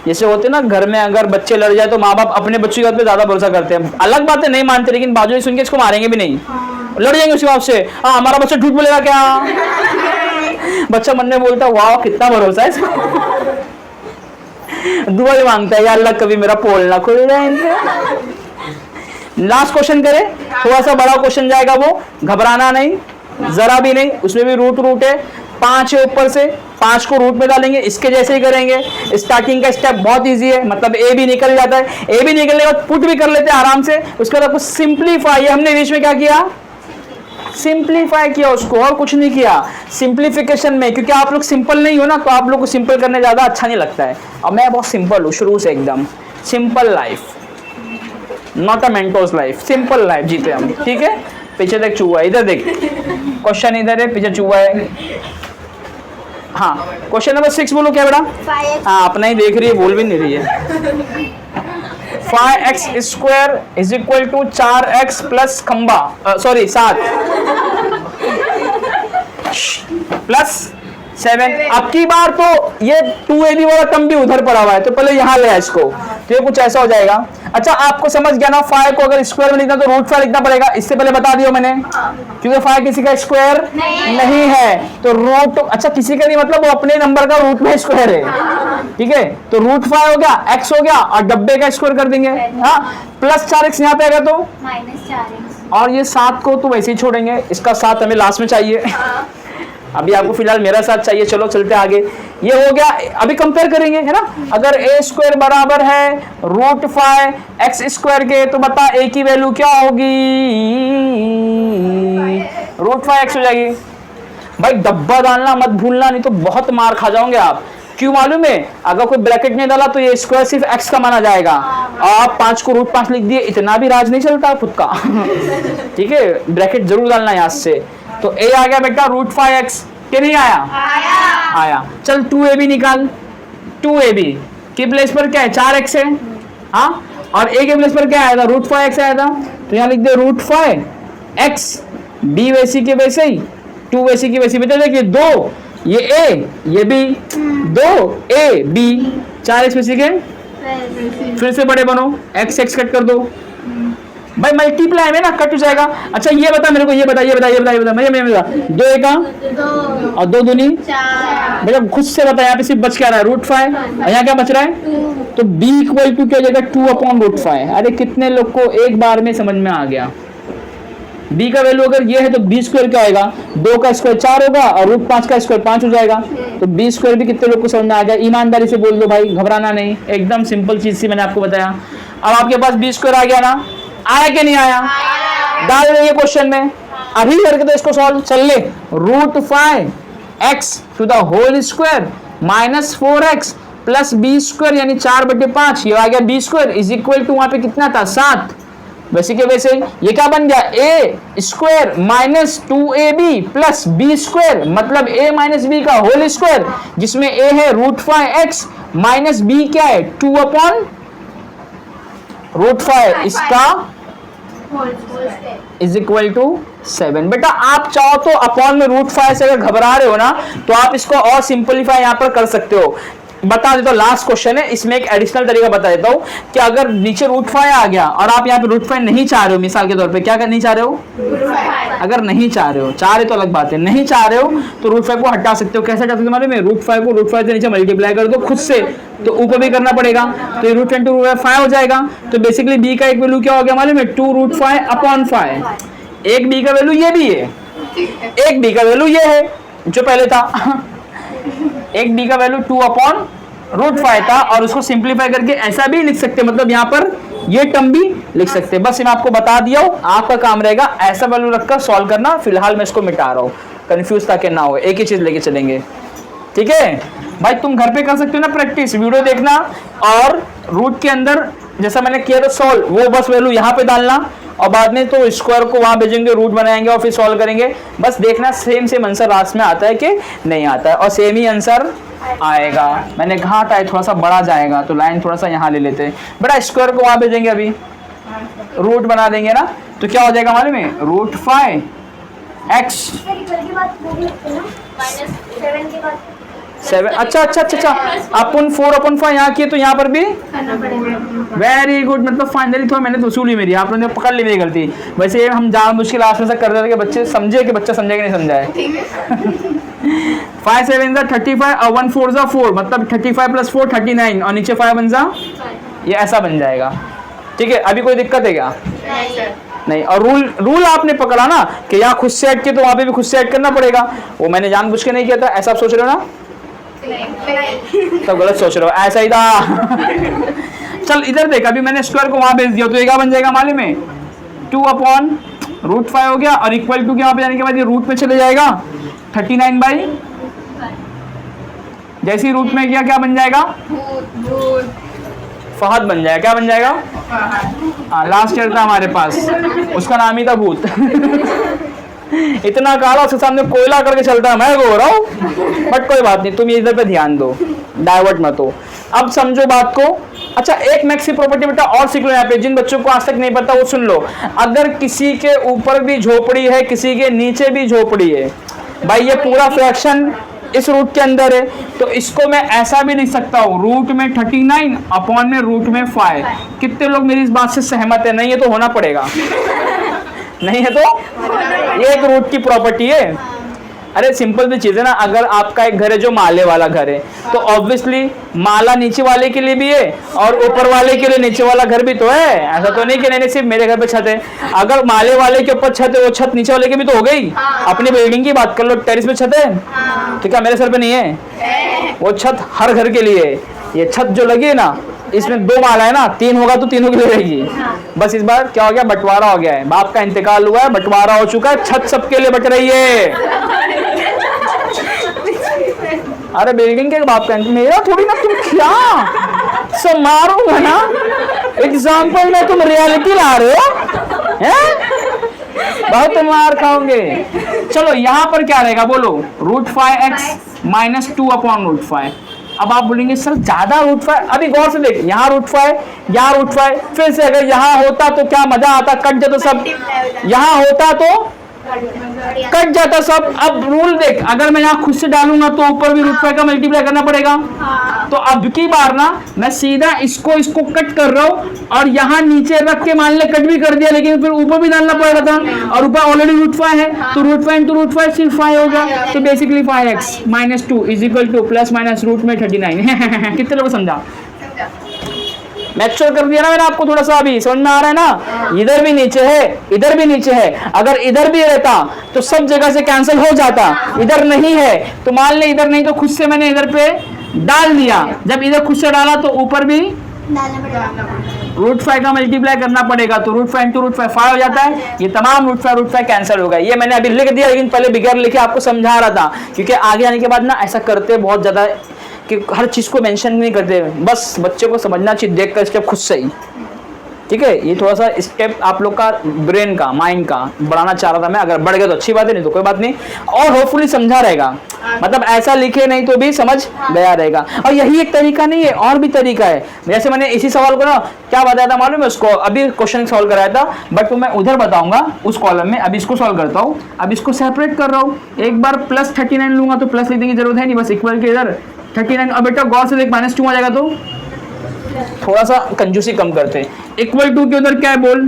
जैसे होते ना घर में अगर बच्चे लड़ जाए तो माँ बाप अपने बच्चों की बात पे ज्यादा भरोसा करते हैं। अलग बात है नहीं मानते, लेकिन बाजू ही सुन के इसको मारेंगे भी नहीं, लड़ जाएंगे उसके बाप से। हाँ हमारा बच्चा झूठ बोलेगा क्या। बच्चा मन में बोलता है वाह कितना भरोसा है इसको। दुआ भी मांगता है या अल्लाह कभी मेरा पोल ना खुल जाए इनसे। लास्ट क्वेश्चन करे, थोड़ा सा बड़ा क्वेश्चन जाएगा वो, घबराना नहीं जरा भी नहीं, उसमें भी रूट है, 5 है ऊपर से, 5 को रूट में डालेंगे, इसके जैसे ही करेंगे। स्टार्टिंग का स्टेप बहुत इजी है, मतलब ए भी निकल जाता है, ए भी निकलने के बाद पुट भी कर लेते हैं आराम से। उसके बाद आपको सिंप्लीफाई, हमने बीच में क्या किया, सिंप्लीफाई किया उसको, और कुछ नहीं किया सिंप्लीफिकेशन में, क्योंकि आप लोग सिंपल नहीं हो ना तो आप लोग को सिंपल करने ज्यादा अच्छा नहीं लगता है। और मैं बहुत सिंपल हूँ शुरू से, एकदम simple life, not a Mentos life, simple life जीते हम, ठीक है। पीछे देख चूहा, इधर देख, क्वेश्चन इधर है, पीछे चूहा है। हाँ क्वेश्चन नंबर 6 बोलो क्या बेटा। हाँ अपना ही देख रही है, बोल भी नहीं रही है। 5x² is equal to 4x plus खंबा, सॉरी 7 प्लस 7। अब की बार तो ये 2ab वाला टर्म भी उधर पड़ा हुआ है, तो पहले यहाँ ले आए इसको, तो ये कुछ ऐसा हो जाएगा। अच्छा आपको समझ गया ना, 5 को अगर स्क्वायर में लिखना तो √5 लिखना पड़ेगा, इससे पहले बता दिया मैंने, क्योंकि 5 किसी का स्क्वायर नहीं है, तो रूट, अच्छा किसी का नहीं मतलब वो अपने नंबर का रूट में स्क्वायर है, ठीक है। तो √5 हो गया, x हो गया, और डब्बे का स्क्वायर कर देंगे, हाँ प्लस 4x यहाँ पे आएगा तो -4x, और ये 7 को तो वैसे ही छोड़ेंगे, इसका 7 हमें लास्ट में चाहिए। अभी आपको फिलहाल मेरा साथ चाहिए, चलो चलते आगे। ये हो गया, अभी कंपेयर करेंगे है ना, अगर a² बराबर है √5x² के, तो बता a की वैल्यू क्या होगी, √5x हो जाएगी। भाई डब्बा डालना मत भूलना, नहीं तो बहुत मार खा जाओगे आप। क्यों मालूम है, अगर कोई ब्रैकेट नहीं डाला तो ये स्क्वायर सिर्फ x का माना जाएगा, आप 5 को √5 लिख दिए, इतना भी राज नहीं चलता खुद का। ठीक है, ब्रैकेट जरूर डालना यहाँ से। तो a आ गया बेटा √5x, के नहीं आया, आया। चल 2ab निकाल, 2ab के प्लेस पर क्या है 4x है, हाँ, और a के प्लेस पर क्या आया था √5x आया था, तो यहाँ लिख दे √5x, b वैसी के वैसे ही, 2 वैसी की वैसी। बेटा देखिए 2 ये a ये b, 2a b, 4x वैसी के, फिर से बड़े बनो, x कट कर दो भाई, मल्टीप्लाई में ना कट हो जाएगा। अच्छा ये बता मेरे को, ये बता 2 एका और 2 दूनी, बेटा खुद से बता, यहाँ पे सिर्फ बच क्या रहा है √5, और यहाँ क्या बच रहा है, तो b इक्वल टू क्या हो जाएगा 2/√5। अरे कितने लोग को एक बार में समझ में आ गया, b का वैल्यू अगर ये है तो b² क्या आएगा, 2 का स्क्वायर 4 होगा और √5 का स्क्वायर 5 हो जाएगा, तो b² भी कितने लोग को समझ में आ गया। ईमानदारी से बोल दो भाई, घबराना नहीं, एकदम सिंपल चीज सी मैंने आपको बताया। अब आपके पास b² आ गया ना, आया कि नहीं आया, डाल रही है क्वेश्चन में, अभी करके तो इसको सॉल्व चल ले। √5x to the whole square -4x plus b² यानी 4/5, ये आ गया b² इज इक्वल टू, वहां पे कितना था 7, वैसे के वैसे ये क्या बन गया a² -2ab प्लस b² मतलब a माइनस b का होल स्क्वायर, जिसमें a है √5x माइनस b क्या है 2/√5, इसका इज इक्वल टू 7। बेटा आप चाहो तो अपॉन में √5 से अगर घबरा रहे हो ना तो आप इसको और सिंपलीफाई यहाँ पर कर सकते हो। बता देता हूँ, लास्ट क्वेश्चन है, इसमें एक एडिशनल तरीका बता देता हूँ कि अगर नीचे √5 आ गया और आप यहाँ पे √5 नहीं चाह रहे हो, मिसाल के तौर पे क्या नहीं चाह रहे हो, अगर नहीं चाह रहे हो, चाह रहे तो अलग बात है, नहीं चाह रहे हो तो √5 को हटा सकते हो। कैसे हटा सकते हो मालूम है, √5 को √5 से नीचे मल्टीप्लाई कर दो खुद से, तो ऊपर भी करना पड़ेगा, तो √10 to √5 हो जाएगा। तो बेसिकली b का एक वैल्यू क्या हो गया मालूम है 2√5/5, एक b का वैल्यू ये भी है, एक b का वैल्यू ये है जो पहले था, एक b का वैल्यू 2/√5 था, और उसको सिंप्लीफाई करके ऐसा भी लिख सकते, मतलब यहाँ पर ये टर्म भी लिख सकते। बस मैं आपको बता दिया हूँ, आपका काम रहेगा ऐसा वैल्यू रखकर सॉल्व करना। फिलहाल मैं इसको मिटा रहा हूँ, कंफ्यूज ताकि ना हो, एक ही चीज लेके चलेंगे, ठीक है भाई। तुम घर पे कर सकते हो ना प्रैक्टिस, वीडियो देखना और रूट के अंदर जैसा मैंने किया था सॉल्व, वो बस वैल्यू यहाँ पे डालना और बाद में तो स्क्वायर को वहां भेजेंगे, रूट बनाएंगे और फिर सॉल्व करेंगे। बस देखना सेम आंसर लास्ट में आता है कि नहीं आता है, और सेम ही आंसर आएगा। मैंने कहा था थोड़ा सा बड़ा जाएगा, तो लाइन थोड़ा सा यहाँ ले लेते हैं। बेटा स्क्वायर को वहां भेजेंगे, अभी रूट बना देंगे ना, तो क्या हो जाएगा हमारे में रूट 5x 7। अच्छा अपन 4/5 यहाँ किए, तो यहाँ पर भी वेरी गुड। मतलब फाइनली थोड़ा मैंने तो वसूली मेरी, आप लोगों ने पकड़ ली मेरी गलती। वैसे हम जान मुश्किल लास्ट में से कर रहे थे कि बच्चे समझे कि बच्चा समझे कि नहीं समझा है। 5 7 35 और 1 4 4, मतलब 35 + 4 39, और नीचे 5 1 ये ऐसा बन जाएगा। ठीक है, अभी कोई दिक्कत है क्या? नहीं। और रूल आपने पकड़ा ना कि यहाँ खुद से ऐड किया तो वहां पे भी खुद से ऐड करना पड़ेगा, वो मैंने जानबूझ के नहीं किया था। ऐसा आप सोच रहे हो ना? तो गलत सोच रहे हो, ऐसा ही था। चल इधर देख, अभी मैंने स्क्वायर को वहां भेज दिया, तो ये क्या बन जाएगा हमारे में 2/√5 हो गया, और इक्वल टू के वहां पे जाने के बाद ये रूट में चले जाएगा 39/, जैसे ही रूट में किया क्या बन जाएगा? फहद बन जाएगा। क्या बन जाएगा? लास्ट ईयर था हमारे पास, उसका नाम ही था भूत। इतना काला, उसके सामने कोयला करके चलता है, मैं हो रहा हूँ। बट कोई बात नहीं, तुम इधर पे ध्यान दो, डाइवर्ट मत हो। अब समझो बात को। अच्छा, एक मैक्सी प्रॉपर्टी बेटा और सीख लो यहाँ पे, जिन बच्चों को आज तक नहीं पता वो सुन लो। अगर किसी के ऊपर भी झोपड़ी है, किसी के नीचे भी झोपड़ी है, भाई ये पूरा फ्रैक्शन इस रूट के अंदर है, तो इसको मैं ऐसा भी लिख सकता हूँ, रूट में 39 अपॉन में रूट में 5। कितने लोग मेरी इस बात से सहमत है? नहीं है तो होना पड़ेगा। नहीं है तो ये एक रूट की प्रॉपर्टी है। अरे सिंपल सी चीज है ना, अगर आपका एक घर है जो माले वाला घर है, तो ऑब्वियसली माला नीचे वाले के लिए भी है और ऊपर वाले के लिए नीचे वाला घर भी तो है। ऐसा तो नहीं कि नहीं सिर्फ मेरे घर पे छत है। अगर माले वाले के ऊपर छत है, वो छत नीचे वाले की भी तो हो गई। अपनी बिल्डिंग की बात कर लो, टेरिस पे छत है, तो क्या मेरे सर पे नहीं है? वो छत हर घर के लिए है। ये छत जो लगी है ना, इसमें 2 माला है ना, 3 होगा तो तीनों के लिए रहेगी। बस इस बार क्या हो गया, बंटवारा हो गया है, बाप का इंतकाल हुआ है, बंटवारा हो चुका है, छत सबके लिए बच रही है। अरे बिल्डिंग के बाप का, मेरा थोड़ी ना, तुम क्या सब मारूंगा ना। एग्जाम्पल में तुम रियलिटी ला रहे हो, बहुत मार खाओगे। चलो यहाँ पर क्या रहेगा बोलो, √5x - 2/√5। अब आप बोलेंगे सर ज्यादा √5, अभी गौर से देख, यहाँ √5, यहाँ √5, फिर से अगर यहाँ होता तो क्या मजा आता, कट जाता सब। यहाँ होता तो कट जाता सब। अब रूल देख, अगर मैं यहाँ खुद से डालूंगा तो ऊपर भी √5 का मल्टीप्लाई करना पड़ेगा। तो अब की बार ना मैं सीधा इसको कट कर रहा हूँ, और यहाँ नीचे रख के मान ले कट भी कर दिया, लेकिन फिर ऊपर भी डालना पड़ रहा था, और ऊपर ऑलरेडी √5 है, तो √5 × √5 सिर्फ 5 होगा। तो बेसिकली 5x - 2 = ± रूट में 39। कितने लोग समझा? मैच्योर कर दिया ना मैंने आपको, थोड़ा सा अभी समझ में आ रहा है ना। इधर भी नीचे है, इधर भी नीचे है, अगर इधर भी रहता तो सब जगह से कैंसिल हो जाता। इधर नहीं है तो मान ले इधर नहीं, तो खुद से मैंने इधर पे डाल दिया। जब इधर खुद से डाला तो ऊपर भी √5 का मल्टीप्लाई करना पड़ेगा, तो √5 × √5 5 हो जाता है। ये तमाम √5 कैंसिल हो गए। ये मैंने अभी लिख दिया, लेकिन पहले बिगैर लिखे आपको समझा रहा था, क्योंकि आगे आने के बाद ना ऐसा करते बहुत ज्यादा कि हर चीज को मेंशन नहीं करते, बस बच्चे को समझना चाहिए देख कर स्टेप खुद से ही। ठीक है, ये थोड़ा सा स्टेप आप लोग का ब्रेन का, माइंड का बढ़ाना चाह रहा था मैं। अगर बढ़ गया तो अच्छी बात है, नहीं तो कोई बात नहीं, और होपफुली समझा रहेगा। मतलब ऐसा लिखे नहीं तो भी समझ गया रहेगा। और यही एक तरीका नहीं है, और भी तरीका है। जैसे मैंने इसी सवाल को ना क्या बताया था मालूम है, उसको अभी क्वेश्चन सॉल्व कराया था, बट तो मैं उधर बताऊंगा उस कॉलम में। अभी इसको सॉल्व करता हूँ, अब इसको सेपरेट कर रहा हूँ। एक बार +39 लूंगा तो प्लस लिखने की जरूरत है नहीं, बस इक्वल के इधर 39। अब बेटा गौर से देख, -2 आ जाएगा, तो थोड़ा सा कंजूसी कम करते हैं। इक्वल टू के उधर क्या है बोल,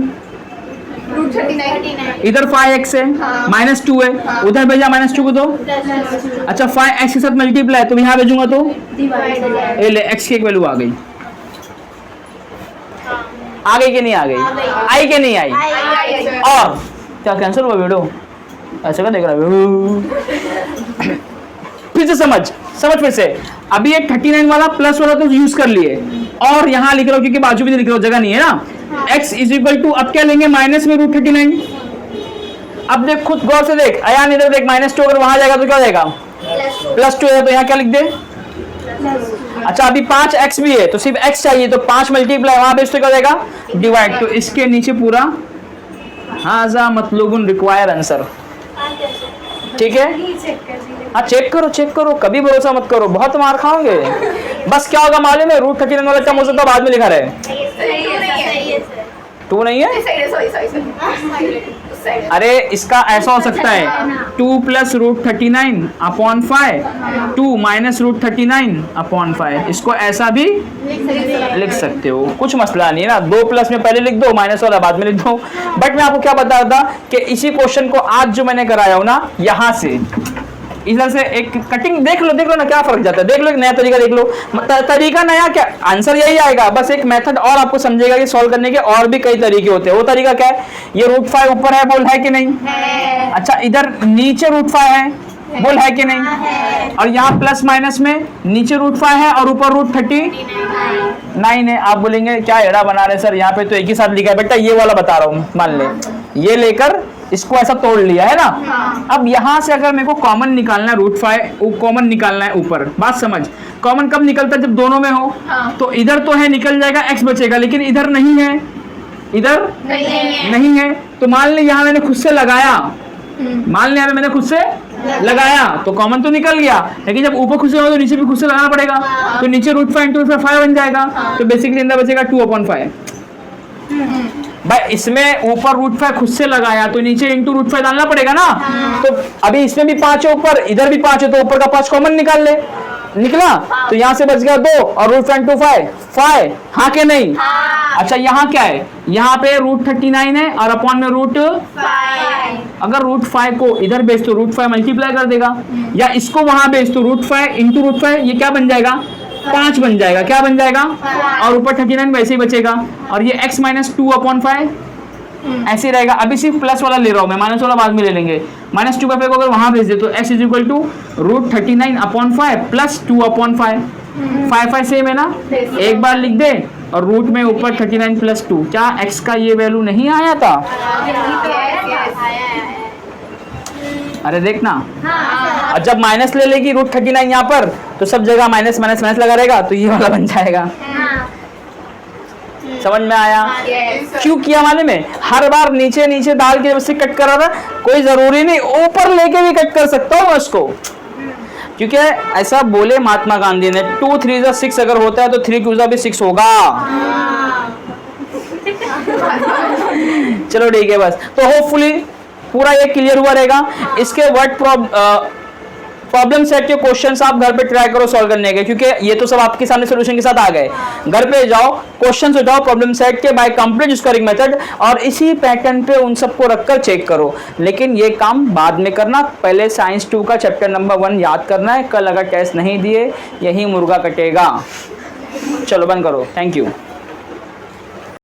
√39। इधर 5x है, -2 है, उधर भेजा -2 को तो अच्छा 5x के साथ मल्टीप्लाई, तो यहाँ भेजूंगा तो ये ले x की एक वैल्यू आ गई। आ गई कि नहीं आ गई? आई कि नहीं आई? और क्या कैंसिल हुआ वीडियो? ऐसे क्या देख रहा है? फिर से समझ फिर से। अभी एक 39 वाला प्लस वाला तो यूज कर लिए, और यहाँ लिख रहा हूँ क्योंकि बाजू भी लिख रहा हूँ, जगह नहीं है ना। x = अब क्या लेंगे, माइनस में √39। अब देख खुद गौर से देख, अयान इधर देख, -2 अगर वहां जाएगा तो क्या हो जाएगा, +2 है, तो यहाँ क्या लिख दे। अच्छा अभी 5x भी है, तो सिर्फ x चाहिए, तो 5 मल्टीप्लाई वहां भेज तो क्या हो जाएगा, डिवाइड। तो इसके नीचे पूरा हाजा मतलूबुन रिक्वायर आंसर। ठीक है, हाँ चेक करो, कभी भरोसा मत करो, बहुत मार खाओगे। बस क्या होगा मालूम है, रूट 39 वाला टर्म हो सकता है बाद में लिखा रहे। टू नहीं है, अरे इसका ऐसा हो सकता है 2 plus root 39 upon 5, 2 minus root 39 upon 5, इसको ऐसा भी लिख सकते हो, कुछ मसला नहीं है ना। 2 प्लस में पहले लिख दो, माइनस वाला बाद में लिख दो। बट मैं आपको क्या बता रहा था कि इसी क्वेश्चन को आज जो मैंने कराया हो ना, यहाँ से इधर से एक कटिंग देख लो ना, क्या फर्क जाता है। देख लो, एक नया तरीका देख लो, तरीका नया क्या, आंसर यही आएगा, बस एक मेथड और आपको समझेगा कि सॉल्व करने के और भी कई तरीके होते हैं। वो तरीका क्या है, ये रूट 5 ऊपर है, बोल है कि नहीं है। अच्छा, इधर नीचे रूट 5 है, बोल है कि नहीं। और यहाँ प्लस माइनस में नीचे रूट 5 है और ऊपर रूट 39 है। आप बोलेंगे क्या एड़ा बना रहे सर, यहाँ पे तो एक ही साथ लिखा है। बेटा ये वाला बता रहा हूँ, मान ले ये लेकर इसको ऐसा तोड़ लिया है ना। अब यहाँ से अगर मेरे को कॉमन निकालना है रूट 5, कॉमन निकालना है ऊपर, बात समझ। कॉमन कब निकलता है, जब दोनों में हो। तो इधर तो है, निकल जाएगा, x बचेगा, लेकिन इधर नहीं है, इधर नहीं है। तो मान ले यहाँ मैंने खुद से लगाया, तो कॉमन तो निकल गया, लेकिन जब ऊपर खुद से हो तो नीचे भी खुद से लगाना पड़ेगा। तो नीचे रूट 5 इंटू 5 बन जाएगा। तो बेसिकली अंदर बचेगा 2/5। भाई इसमें ऊपर रूट 5 खुद से लगाया तो नीचे इंटू रूट 5 डालना पड़ेगा ना। तो अभी इसमें भी 5 है ऊपर, इधर भी 5 है, तो ऊपर का 5 कॉमन निकाल ले, निकला। तो यहाँ से बच गया 2 और रूट 5 इंटू 5, हाँ के नहीं। अच्छा यहाँ क्या है, यहाँ पे रूट 39 है और अपॉन में रूट 5। अगर रूट 5 को इधर भेज तो रूट 5 मल्टीप्लाई कर देगा, या इसको वहां भेज तो रूट 5 इंटू रूट 5, ये क्या बन जाएगा, 5 बन जाएगा। क्या बन जाएगा, और ऊपर 39 वैसे ही बचेगा। और ये x माइनस 2/5 ऐसे ही रहेगा। अभी सिर्फ प्लस वाला ले रहा हूं मैं, माइनस वाला बाद में ले लेंगे। माइनस 2/5 को अगर वहां भेज दे तो x is equal to root 39/5 plus 2/5। 5 same है ना, एक बार लिख दे और रूट में ऊपर 39 प्लस 2। क्या x का ये वैल्यू नहीं आया था? अरे देखना, और जब माइनस ले लेगी रूट 39 यहाँ पर, तो सब जगह माइनस माइनस माइनस लगा रहेगा, तो ये वाला बन जाएगा। समझ में आया? क्यों किया मालूम है, हर बार नीचे नीचे डाल के उससे कट करा था, कोई जरूरी नहीं ऊपर लेके भी कट कर सकता हूँ उसको, क्योंकि ऐसा बोले महात्मा गांधी ने, 2 3 6 अगर होता है तो 3 2 भी 6 होगा। चलो ठीक है बस। तो होपफुली पूरा ये क्लियर हुआ रहेगा। इसके वर्ड प्रॉब्लम सेट के क्वेश्चंस आप घर पे ट्राई करो सॉल्व करने के, क्योंकि ये तो सब आपके सामने सॉल्यूशन के साथ आ गए। घर पे जाओ, क्वेश्चंस उठाओ प्रॉब्लम सेट के बाय कंप्लीट स्कोरिंग मेथड, और इसी पैटर्न पे उन सबको रखकर चेक करो। लेकिन ये काम बाद में करना, पहले साइंस 2 का चैप्टर नंबर 1 याद करना है। कल अगर टेस्ट नहीं दिए, यही मुर्गा कटेगा। चलो बंद करो, थैंक यू।